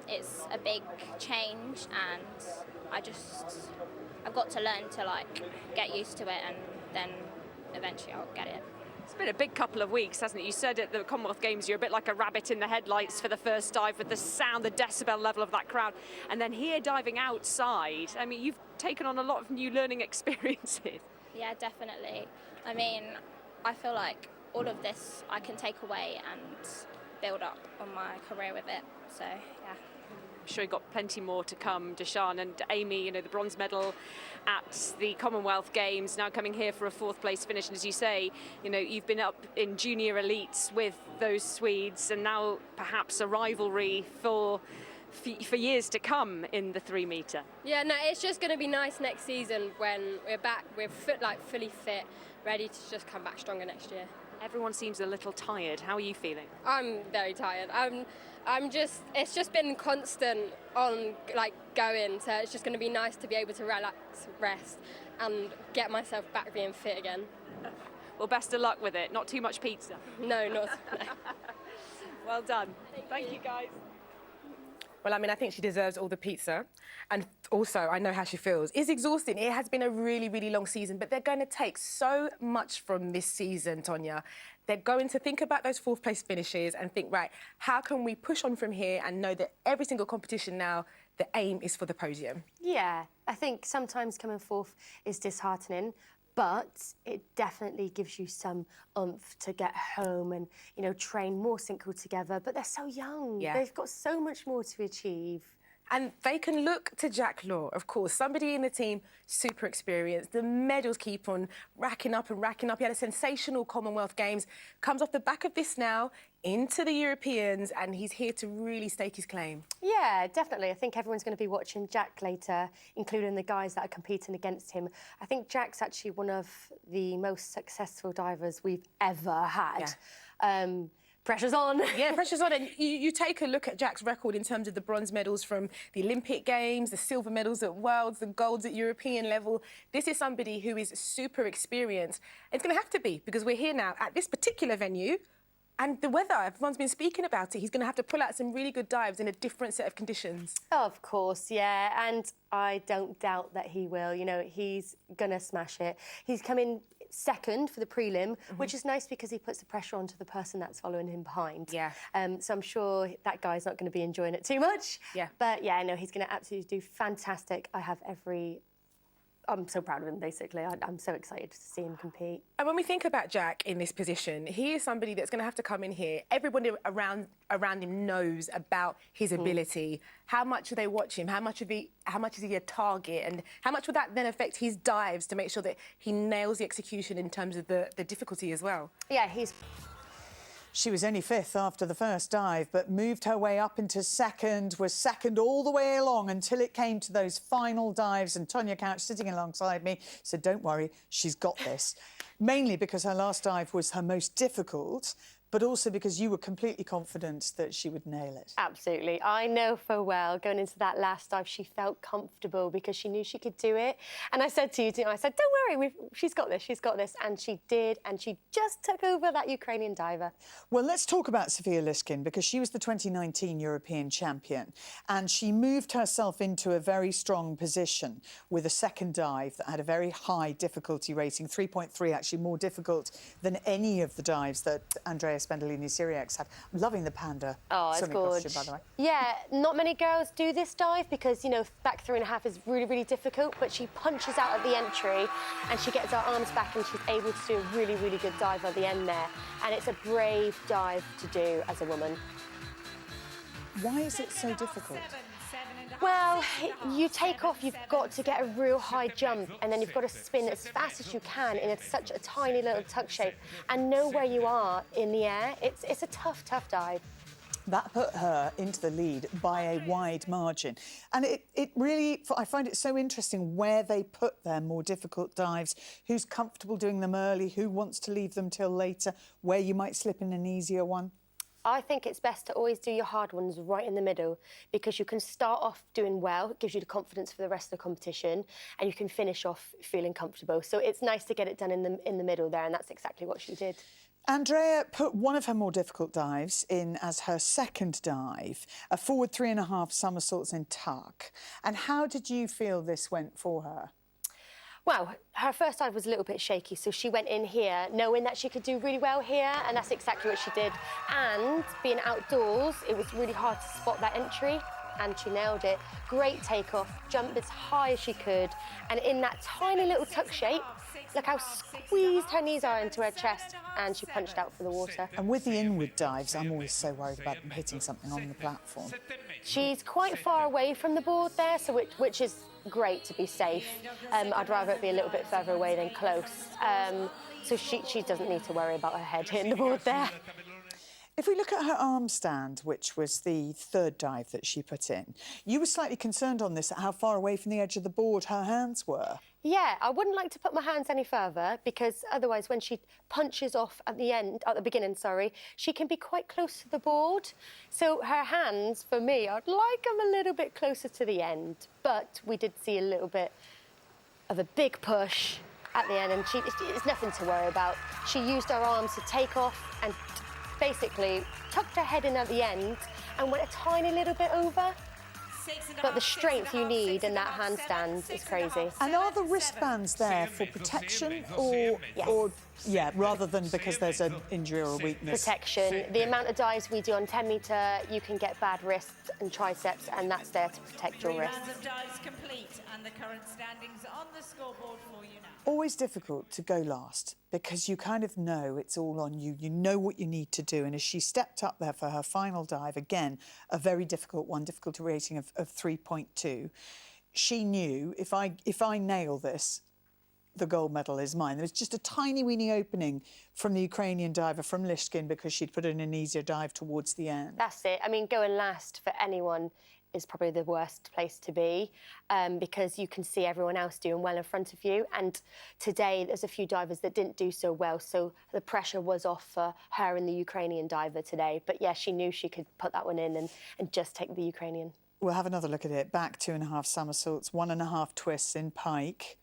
it's a big change, and I've got to learn to like get used to it, and then eventually I'll get it. It's been a big couple of weeks, hasn't it? You said at the Commonwealth Games you're a bit like a rabbit in the headlights for the first dive with the sound, the decibel level of that crowd. And then here diving outside, I mean, you've taken on a lot of new learning experiences. Yeah, definitely. I mean, I feel like all of this I can take away and build up on my career with it. So, yeah. I'm sure you've got plenty more to come, Deshaun and Amy, you know, the bronze medal at the Commonwealth Games, now coming here for a 4th-place finish. And as you say, you know, you've been up in junior elites with those Swedes, and now perhaps a rivalry for years to come in the 3-metre. Yeah, no, it's just going to be nice next season when we're back, we're fully fit, ready to just come back stronger next year. Everyone seems a little tired. How are you feeling? I'm very tired. It's just been constant on like going, so it's just going to be nice to be able to relax, rest, and get myself back being fit again. Well, best of luck with it. Not too much pizza. No, not. No. Well done. Thank you, guys. Well, I mean, I think she deserves all the pizza. And also, I know how she feels. It's exhausting. It has been a really, really long season, but they're going to take so much from this season, Tonia. They're going to think about those fourth place finishes and think, right, how can we push on from here and know that every single competition now, the aim is for the podium? Yeah, I think sometimes coming fourth is disheartening, but it definitely gives you some oomph to get home and, you know, train more synchro together. But they're so young. Yeah. They've got so much more to achieve. And they can look to Jack Law, of course, somebody in the team, super experienced. The medals keep on racking up and racking up. He had a sensational Commonwealth Games, comes off the back of this now into the Europeans, and he's here to really stake his claim. Yeah, definitely. I think everyone's going to be watching Jack later, including the guys that are competing against him. I think Jack's actually one of the most successful divers we've ever had. Yeah. Pressure's on. Yeah, pressure's on. And you take a look at Jack's record in terms of the bronze medals from the Olympic Games, the silver medals at Worlds, the golds at European level. This is somebody who is super experienced. It's going to have to be, because we're here now at this particular venue. And the weather, everyone's been speaking about it. He's going to have to pull out some really good dives in a different set of conditions. Of course, yeah. And I don't doubt that he will. You know, he's going to smash it. He's coming second for the prelim, which is nice because he puts the pressure onto the person that's following him behind. Yeah. So I'm sure that guy's not going to be enjoying it too much. Yeah. But, yeah, no, he's going to absolutely do fantastic. I'm so proud of him, basically. I'm so excited to see him compete. And when we think about Jack in this position, he is somebody that's going to have to come in here. Everybody around him knows about his ability. How much do they watch him? How much is he a target? And how much will that then affect his dives to make sure that he nails the execution in terms of the difficulty as well? Yeah, She was only fifth after the first dive, but moved her way up into second, was second all the way along until it came to those final dives. And Tonia Couch sitting alongside me said, don't worry, she's got this. Mainly because her last dive was her most difficult, but also because you were completely confident that she would nail it. Absolutely. I know full well, going into that last dive, she felt comfortable because she knew she could do it. And I said to you, I said, don't worry, she's got this, she's got this. And she did, and she just took over that Ukrainian diver. Well, let's talk about Sofia Liskin, because she was the 2019 European champion, and she moved herself into a very strong position with a second dive that had a very high difficulty rating, 3.3, actually more difficult than any of the dives that Andrea Spendolini-Syriacs had. I'm loving the panda. Oh, it's gorgeous. By the way. Yeah, not many girls do this dive because, you know, back 3.5 is really, really difficult, but she punches out at the entry and she gets her arms back and she's able to do a really, really good dive at the end there. And it's a brave dive to do as a woman. Why is it so difficult? Well, you take off, you've got to get a real high jump, and then you've got to spin as fast as you can in such a tiny little tuck shape and know where you are in the air. It's a tough, tough dive. That put her into the lead by a wide margin. And it really, I find it so interesting where they put their more difficult dives, who's comfortable doing them early, who wants to leave them till later, where you might slip in an easier one. I think it's best to always do your hard ones right in the middle because you can start off doing well, it gives you the confidence for the rest of the competition, and you can finish off feeling comfortable. So it's nice to get it done in the middle there, and that's exactly what she did. Andrea put one of her more difficult dives in as her second dive, a forward 3.5 somersaults in tuck. And how did you feel this went for her? Well, her first dive was a little bit shaky, so she went in here knowing that she could do really well here, and that's exactly what she did. And being outdoors, it was really hard to spot that entry, and she nailed it. Great takeoff, jumped as high as she could, and in that tiny little tuck shape, look how squeezed her knees are into her chest, and she punched out for the water. And with the inward dives, I'm always so worried about them hitting something on the platform. She's quite far away from the board there, so which is great to be safe. I'd rather it be a little bit further away than close. So she doesn't need to worry about her head hitting the board there. If we look at her arm stand, which was the third dive that she put in, you were slightly concerned on this at how far away from the edge of the board her hands were. Yeah, I wouldn't like to put my hands any further because otherwise when she punches off at the beginning, she can be quite close to the board. So her hands, for me, I'd like them a little bit closer to the end. But we did see a little bit of a big push at the end, and it's nothing to worry about. She used her arms to take off and basically tucked her head in at the end and went a tiny little bit over. But the strength you need in that handstand is crazy. And are the wristbands there for protection or, yeah, rather than because there's an injury or a weakness? Protection. The amount of dives we do on 10 metre, you can get bad wrists and triceps, and that's there to protect your wrists. 3 rounds of dives complete, and the current standings on the scoreboard for you now. Always difficult to go last because you kind of know it's all on you. You know what you need to do. And as she stepped up there for her final dive, again, a very difficult one, difficulty rating of 3.2, she knew if I nail this, the gold medal is mine. There was just a tiny weeny opening from the Ukrainian diver, from Lishkin, because she'd put in an easier dive towards the end. That's it. I mean, going last for anyone is probably the worst place to be because you can see everyone else doing well in front of you. And today, there's a few divers that didn't do so well, so the pressure was off for her and the Ukrainian diver today. But yeah, she knew she could put that one in and just take the Ukrainian. We'll have another look at it. Back 2.5 somersaults, 1.5 twists in pike.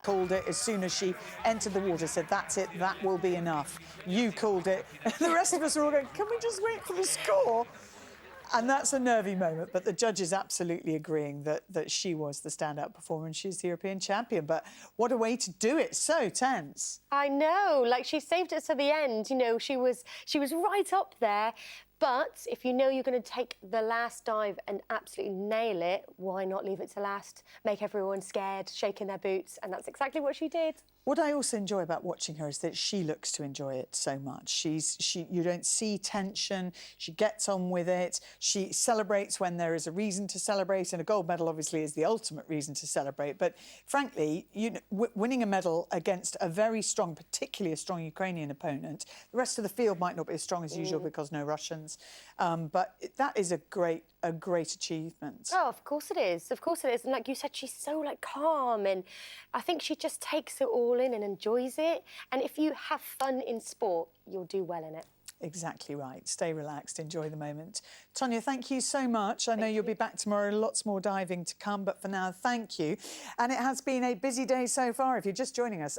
Called it as soon as she entered the water, said, that's it, that will be enough. You called it. The rest of us are all going, can we just wait for the score? And that's a nervy moment, but the judges absolutely agreeing that she was the standout performer and she's the European champion. But what a way to do it, so tense. I know, like she saved it to the end, you know, she was right up there. But if you know you're going to take the last dive and absolutely nail it, why not leave it to last? Make everyone scared, shaking their boots, and that's exactly what she did. What I also enjoy about watching her is that she looks to enjoy it so much. You don't see tension. She gets on with it. She celebrates when there is a reason to celebrate, and a gold medal obviously is the ultimate reason to celebrate. But frankly, winning a medal against a very strong, particularly a strong Ukrainian opponent, the rest of the field might not be as strong as usual because no Russians. But that is a great achievement. Oh, of course it is. Of course it is. And like you said, she's so calm, and I think she just takes it all in and enjoys it. And if you have fun in sport, you'll do well in it. Exactly right. Stay relaxed, enjoy the moment. Tonia, thank you so much. I know you'll be back tomorrow, lots more diving to come, but for now, thank you. And it has been a busy day so far. If you're just joining us.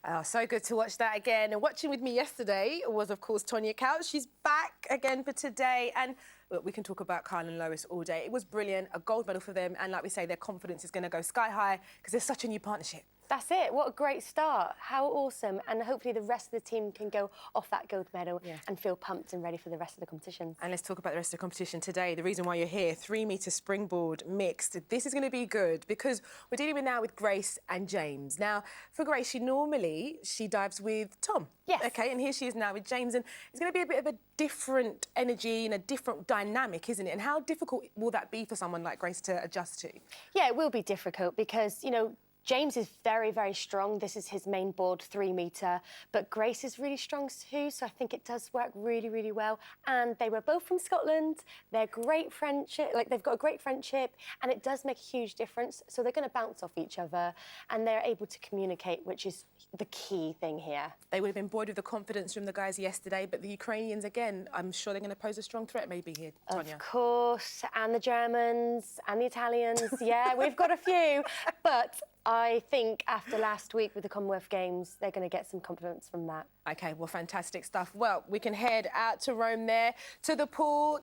Oh, so good to watch that again. And watching with me yesterday was, of course, Tonia Couch. She's back again for today. And look, we can talk about Kyle and Lois all day. It was brilliant, a gold medal for them. And like we say, their confidence is going to go sky high because there's such a new partnership. That's it. What a great start. How awesome. And hopefully the rest of the team can go off that gold medal and feel pumped and ready for the rest of the competition. And let's talk about the rest of the competition today. The reason why you're here, 3-metre springboard mixed. This is going to be good because we're dealing now with Grace and James. Now, for Grace, she dives with Tom. Yes. OK, and here she is now with James. And it's going to be a bit of a different energy and a different dynamic, isn't it? And how difficult will that be for someone like Grace to adjust to? Yeah, it will be difficult because, you know, James is very, very strong. This is his main board, 3-metre. But Grace is really strong too, so I think it does work really, really well. And they were both from Scotland. They're great friendship, they've got a great friendship, and it does make a huge difference. So they're going to bounce off each other, and they're able to communicate, which is the key thing here. They would have been buoyed with the confidence from the guys yesterday, but the Ukrainians, again, I'm sure they're going to pose a strong threat maybe here, Tonia. Of course, and the Germans, and the Italians. Yeah, we've got a few. But I think after last week with the Commonwealth Games, they're going to get some confidence from that. OK, well, fantastic stuff. Well, we can head out to Rome there, to the pool.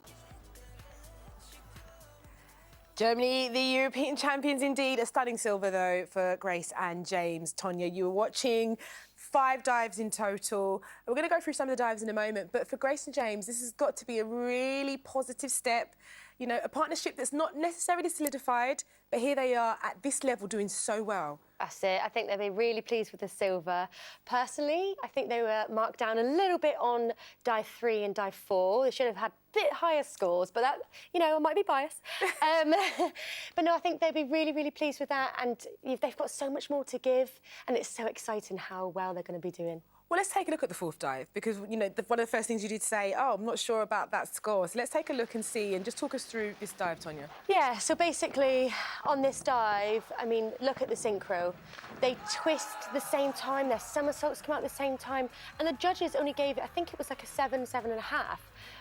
Germany, the European champions indeed. A stunning silver, though, for Grace and James. Tonia, you were watching 5 dives in total. We're going to go through some of the dives in a moment, but for Grace and James, this has got to be a really positive step. You know, a partnership that's not necessarily solidified, but here they are at this level doing so well. That's it. I think they'll be really pleased with the silver. Personally, I think they were marked down a little bit on dive 3 and dive 4. They should have had a bit higher scores, but that, you know, I might be biased. But no, I think they'll be really, really pleased with that. And they've got so much more to give. And it's so exciting how well they're going to be doing. Well, let's take a look at the 4th dive because, you know, one of the first things you did say, oh, I'm not sure about that score. So let's take a look and see and just talk us through this dive, Tonia. Yeah, so basically on this dive, I mean, look at the synchro. They twist the same time, their somersaults come out at the same time, and the judges only gave it, I think it was like a 7, 7.5,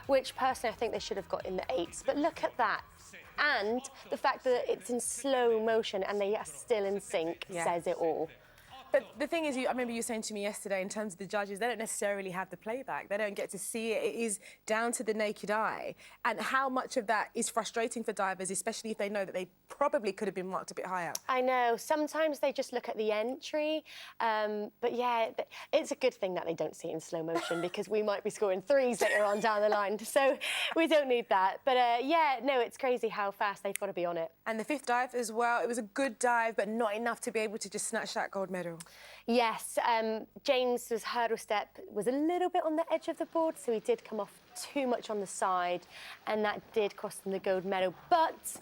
which personally I think they should have got in the 8s. But look at that. And the fact that it's in slow motion and they are still in sync says it all. But the thing is, I remember you saying to me yesterday, in terms of the judges, they don't necessarily have the playback. They don't get to see it. It is down to the naked eye. And how much of that is frustrating for divers, especially if they know that they probably could have been marked a bit higher. I know. Sometimes they just look at the entry. But yeah, it's a good thing that they don't see it in slow motion because we might be scoring threes later on down the line. So we don't need that. But yeah, no, it's crazy how fast they've got to be on it. And the fifth dive as well, it was a good dive, but not enough to be able to just snatch that gold medal. Yes, James's hurdle step was a little bit on the edge of the board, so he did come off too much on the side, and that did cost him the gold medal. But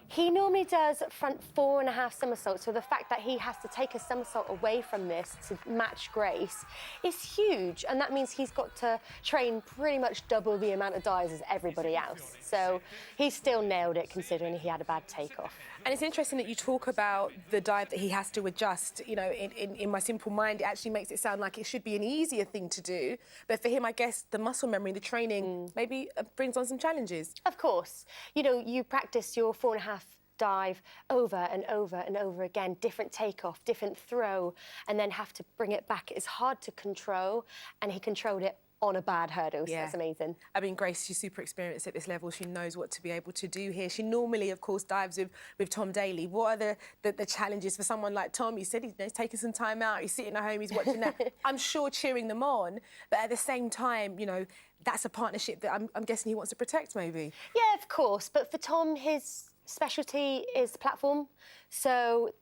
he normally does front 4.5 somersaults, so the fact that he has to take a somersault away from this to match Grace is huge, and that means he's got to train pretty much double the amount of dives as everybody else. So he still nailed it, considering he had a bad takeoff. And it's interesting that you talk about the dive that he has to adjust. You know, in my simple mind, it actually makes it sound like it should be an easier thing to do. But for him, I guess the muscle memory, the training, maybe brings on some challenges. Of course. You know, you practice your 4.5 dive over and over and over again, different takeoff, different throw, and then have to bring it back. It's hard to control, and he controlled it on a bad hurdle, so that's amazing. I mean, Grace, she's super experienced at this level. She knows what to be able to do here. She normally, of course, dives with Tom Daly. What are the challenges for someone like Tom? You said he's taking some time out, he's sitting at home, he's watching that. I'm sure cheering them on, but at the same time, you know, that's a partnership that I'm guessing he wants to protect, maybe. Yeah, of course, but for Tom, his specialty is the platform, so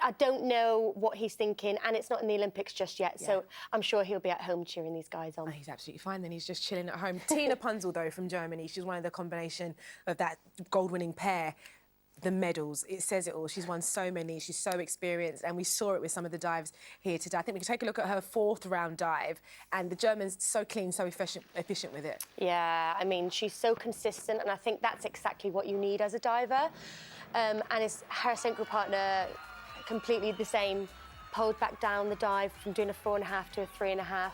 I don't know what he's thinking, and it's not in the Olympics just yet, so I'm sure he'll be at home cheering these guys on. Oh, he's absolutely fine then, he's just chilling at home. Tina Punzel, though, from Germany, she's one of the combination of that gold-winning pair. The medals, it says it all. She's won so many, she's so experienced, and we saw it with some of the dives here today. I think we can take a look at her 4th round dive, and the German's so clean, so efficient with it. Yeah, I mean, she's so consistent, and I think that's exactly what you need as a diver. And it's her synchro partner, completely the same, pulled back down the dive from doing a 4.5 to a 3.5.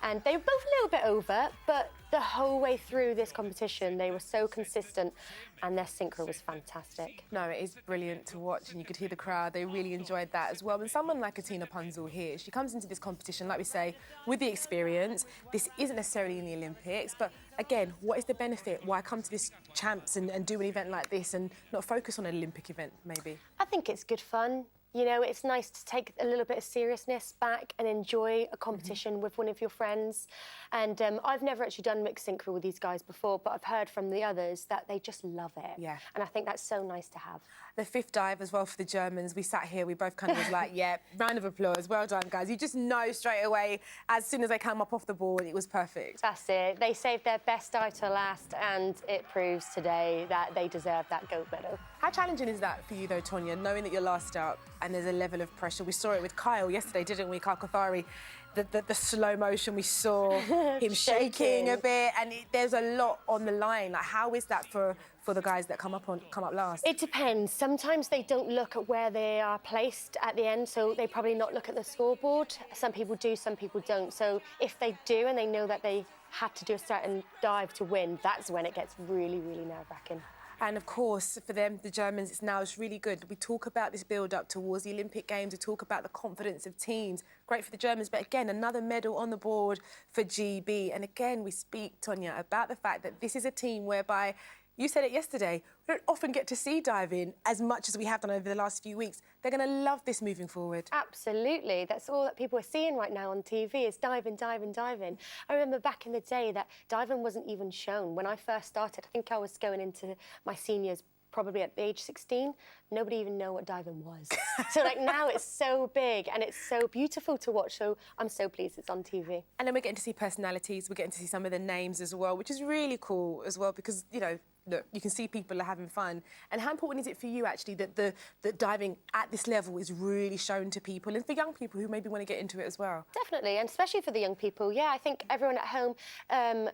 And they were both a little bit over, but the whole way through this competition, they were so consistent, and their synchro was fantastic. No, it is brilliant to watch, and you could hear the crowd. They really enjoyed that as well. And someone like Tina Punzel here, she comes into this competition, like we say, with the experience. This isn't necessarily in the Olympics, but again, what is the benefit? Why come to this champs and do an event like this and not focus on an Olympic event, maybe? I think it's good fun. You know, it's nice to take a little bit of seriousness back and enjoy a competition with one of your friends. And I've never actually done mixed synchro with these guys before, but I've heard from the others that they just love it. Yeah. And I think that's so nice to have. The 5th dive as well for the Germans. We sat here, we both kind of was like, yeah, round of applause, well done, guys. You just know straight away, as soon as they came up off the board, it was perfect. That's it. They saved their best dive to last, and it proves today that they deserve that gold medal. How challenging is that for you, though, Tonia, knowing that you're last out and there's a level of pressure? We saw it with Kyle yesterday, didn't we, Kyle Kothari? The slow motion, we saw him shaking a bit, and there's a lot on the line. Like, how is that for the guys that come up last? It depends. Sometimes they don't look at where they are placed at the end, so they probably not look at the scoreboard. Some people do, some people don't. So if they do and they know that they had to do a certain dive to win, that's when it gets really, really nerve-wracking. And of course, for them, the Germans, it's really good. We talk about this build-up towards the Olympic Games. We talk about the confidence of teams. Great for the Germans, but again, another medal on the board for GB. And again, we speak, Tonia, about the fact that this is a team whereby, you said it yesterday, we don't often get to see diving as much as we have done over the last few weeks. They're going to love this moving forward. Absolutely. That's all that people are seeing right now on TV is diving, diving, diving. I remember back in the day that diving wasn't even shown. When I first started, I think I was going into my seniors probably at age 16, nobody even knew what diving was. So like now it's so big and it's so beautiful to watch. So I'm so pleased it's on TV. And then we're getting to see personalities. We're getting to see some of the names as well, which is really cool as well because, you know, look, you can see people are having fun. And how important is it for you, actually, that diving at this level is really shown to people and for young people who maybe want to get into it as well? Definitely, and especially for the young people. Yeah, I think everyone at home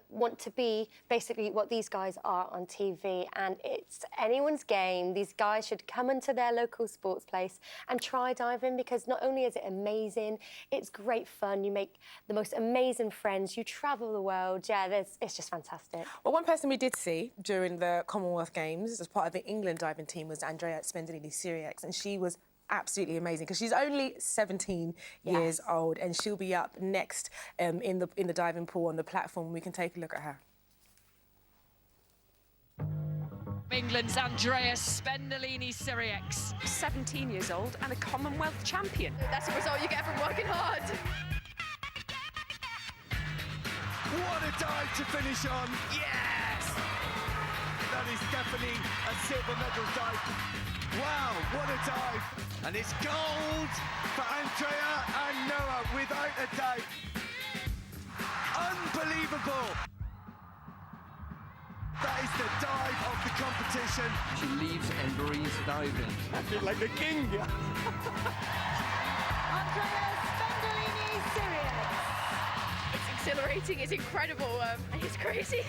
want to be basically what these guys are on TV, and it's anyone's game. These guys should come into their local sports place and try diving because not only is it amazing, it's great fun. You make the most amazing friends. You travel the world. Yeah, it's just fantastic. Well, one person we did see during the Commonwealth Games as part of the England diving team was Andrea Spendolini-Syriax, and she was absolutely amazing because she's only 17 years old, and she'll be up next in the diving pool on the platform. We can take a look at her. England's Andrea Spendolini-Syriax. 17 years old and a Commonwealth champion. That's the result you get from working hard. What a dive to finish on. Yes! That is definitely a silver medal dive. Wow, what a dive. And it's gold for Andrea and Noah, without a doubt. Unbelievable. That is the dive of the competition. She lives and breathes diving. I feel like the king. Andrea Spendolini-Syriax. It's exhilarating, it's incredible, and it's crazy.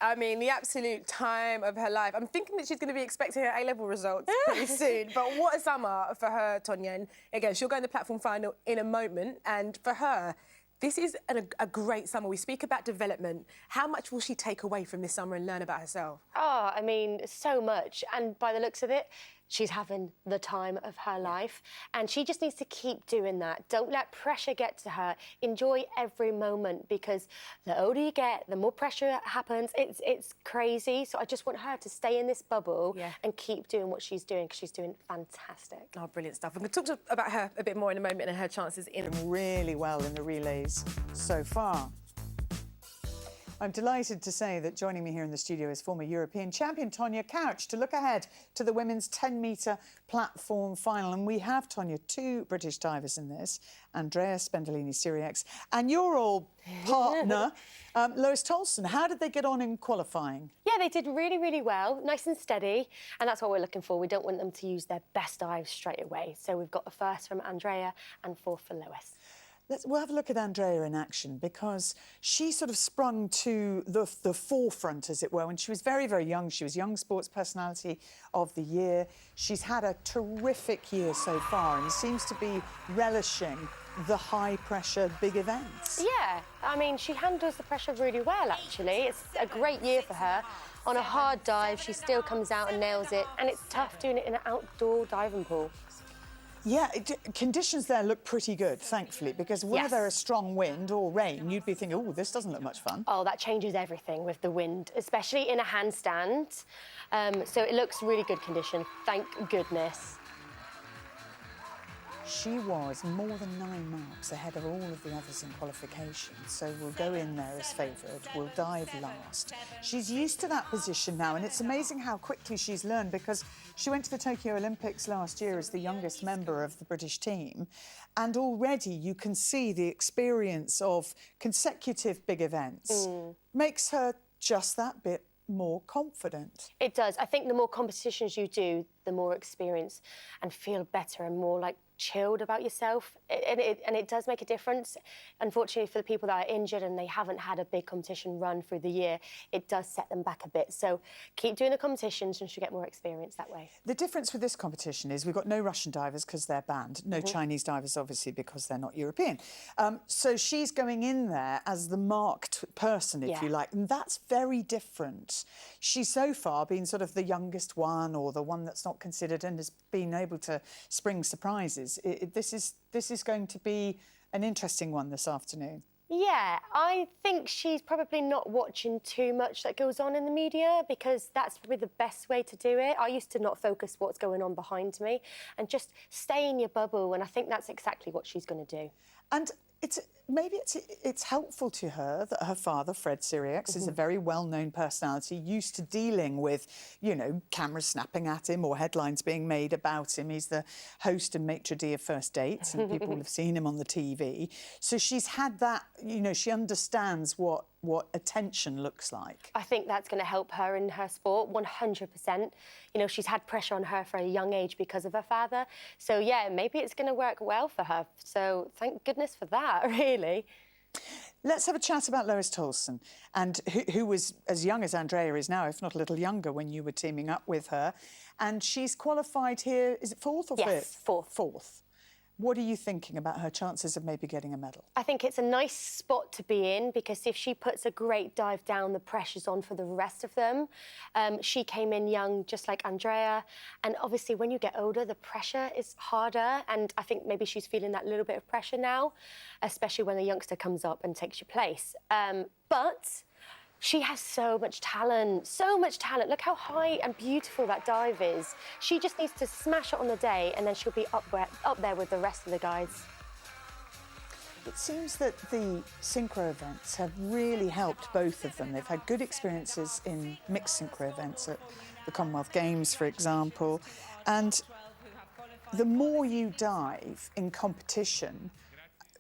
I mean, the absolute time of her life. I'm thinking that she's going to be expecting her A-level results pretty soon. But what a summer for her, Tonia. And again, she'll go in the platform final in a moment. And for her, this is a great summer. We speak about development. How much will she take away from this summer and learn about herself? Oh, I mean, so much. And by the looks of it, she's having the time of her life. And she just needs to keep doing that. Don't let pressure get to her. Enjoy every moment, because the older you get, the more pressure happens. It's crazy. So I just want her to stay in this bubble and keep doing what she's doing, because she's doing fantastic. Oh, brilliant stuff. We're going to talk about her a bit more in a moment and her chances in. Really well in the relays so far. I'm delighted to say that joining me here in the studio is former European champion Tonia Couch to look ahead to the women's 10-metre platform final. And we have, Tonia, two British divers in this, Andrea Spendolini-Syriax and your old partner, Lois Tolson. How did they get on in qualifying? Yeah, they did really, really well, nice and steady, and that's what we're looking for. We don't want them to use their best dives straight away. So we've got the first from Andrea and fourth for Lois. We'll have a look at Andrea in action, because she sort of sprung to the forefront, as it were, when she was very, very young. She was Young Sports Personality of the Year. She's had a terrific year so far and seems to be relishing the high-pressure big events. Yeah, I mean, she handles the pressure really well, actually. It's a great year for her. On a hard dive, she still comes out and nails it, and it's tough doing it in an outdoor diving pool. Yeah, conditions there look pretty good, thankfully, because were there a strong wind or rain, you'd be thinking, oh, this doesn't look much fun. Oh, that changes everything with the wind, especially in a handstand. So it looks really good condition, thank goodness. She was more than 9 marks ahead of all of the others in qualification, so we'll go in there as favoured, we'll dive last. She's used to that position now, and it's amazing how quickly she's learned, because she went to the Tokyo Olympics last year as the youngest member of the British team, and already you can see the experience of consecutive big events makes her just that bit more confident. It does. I think the more competitions you do, the more experience and feel better and more like chilled about yourself, and it does make a difference. Unfortunately, for the people that are injured and they haven't had a big competition run through the year, it does set them back a bit. So keep doing the competitions and she'll get more experience that way. The difference with this competition is we've got no Russian divers because they're banned, no Chinese divers, obviously, because they're not European. So she's going in there as the marked person, if you like, and that's very different. She's so far been sort of the youngest one, or the one that's not considered, and has been able to spring surprises. This is going to be an interesting one this afternoon. Yeah, I think she's probably not watching too much that goes on in the media, because that's probably the best way to do it. I used to not focus what's going on behind me and just stay in your bubble, and I think that's exactly what she's going to do. And maybe it's helpful to her that her father, Fred Syriax, is a very well-known personality, used to dealing with, you know, cameras snapping at him or headlines being made about him. He's the host and maitre d' of First Dates, and people have seen him on the TV. So she's had that, you know, she understands what attention looks like. I think that's going to help her in her sport, 100%. You know, she's had pressure on her for a young age because of her father. So, yeah, maybe it's going to work well for her. So thank goodness for that, really. Let's have a chat about Lois Tolson, and who was as young as Andrea is now, if not a little younger, when you were teaming up with her. And she's qualified here, is it fourth or fifth? Yes, fourth. Fourth. What are you thinking about her chances of maybe getting a medal? I think it's a nice spot to be in because if she puts a great dive down, the pressure's on for the rest of them. She came in young, just like Andrea, and obviously when you get older, the pressure is harder, and I think maybe she's feeling that little bit of pressure now, especially when a youngster comes up and takes your place. But she has so much talent, so much talent. Look how high and beautiful that dive is. She just needs to smash it on the day and then she'll be up there with the rest of the guys. It seems that the synchro events have really helped both of them. They've had good experiences in mixed synchro events at the Commonwealth Games, for example. And the more you dive in competition,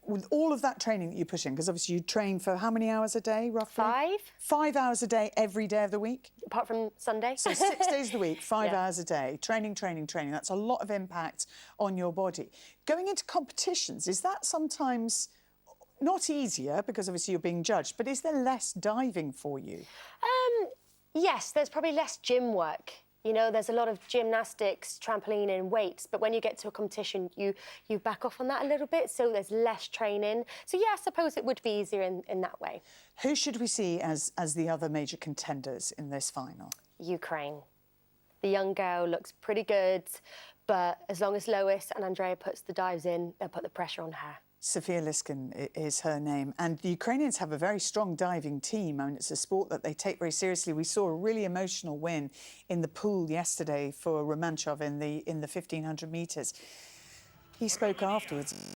with all of that training that you put in, because obviously you train for how many hours a day, roughly? 5. 5 hours a day, every day of the week? Apart from Sunday. So 6 days of the week, 5 Yeah. hours a day, training, training, training. That's a lot of impact on your body. Going into competitions, is that sometimes not easier, because obviously you're being judged, but is there less diving for you? Yes, there's probably less gym work. You know, there's a lot of gymnastics, trampoline and weights, but when you get to a competition, you back off on that a little bit, so there's less training. So, yeah, I suppose it would be easier in that way. Who should we see as the other major contenders in this final? Ukraine. The young girl looks pretty good, but as long as Lois and Andrea puts the dives in, they'll put the pressure on her. Sofia Liskin is her name. And the Ukrainians have a very strong diving team. I mean, it's a sport that they take very seriously. We saw a really emotional win in the pool yesterday for Romanchov in the 1,500 metres. He spoke afterwards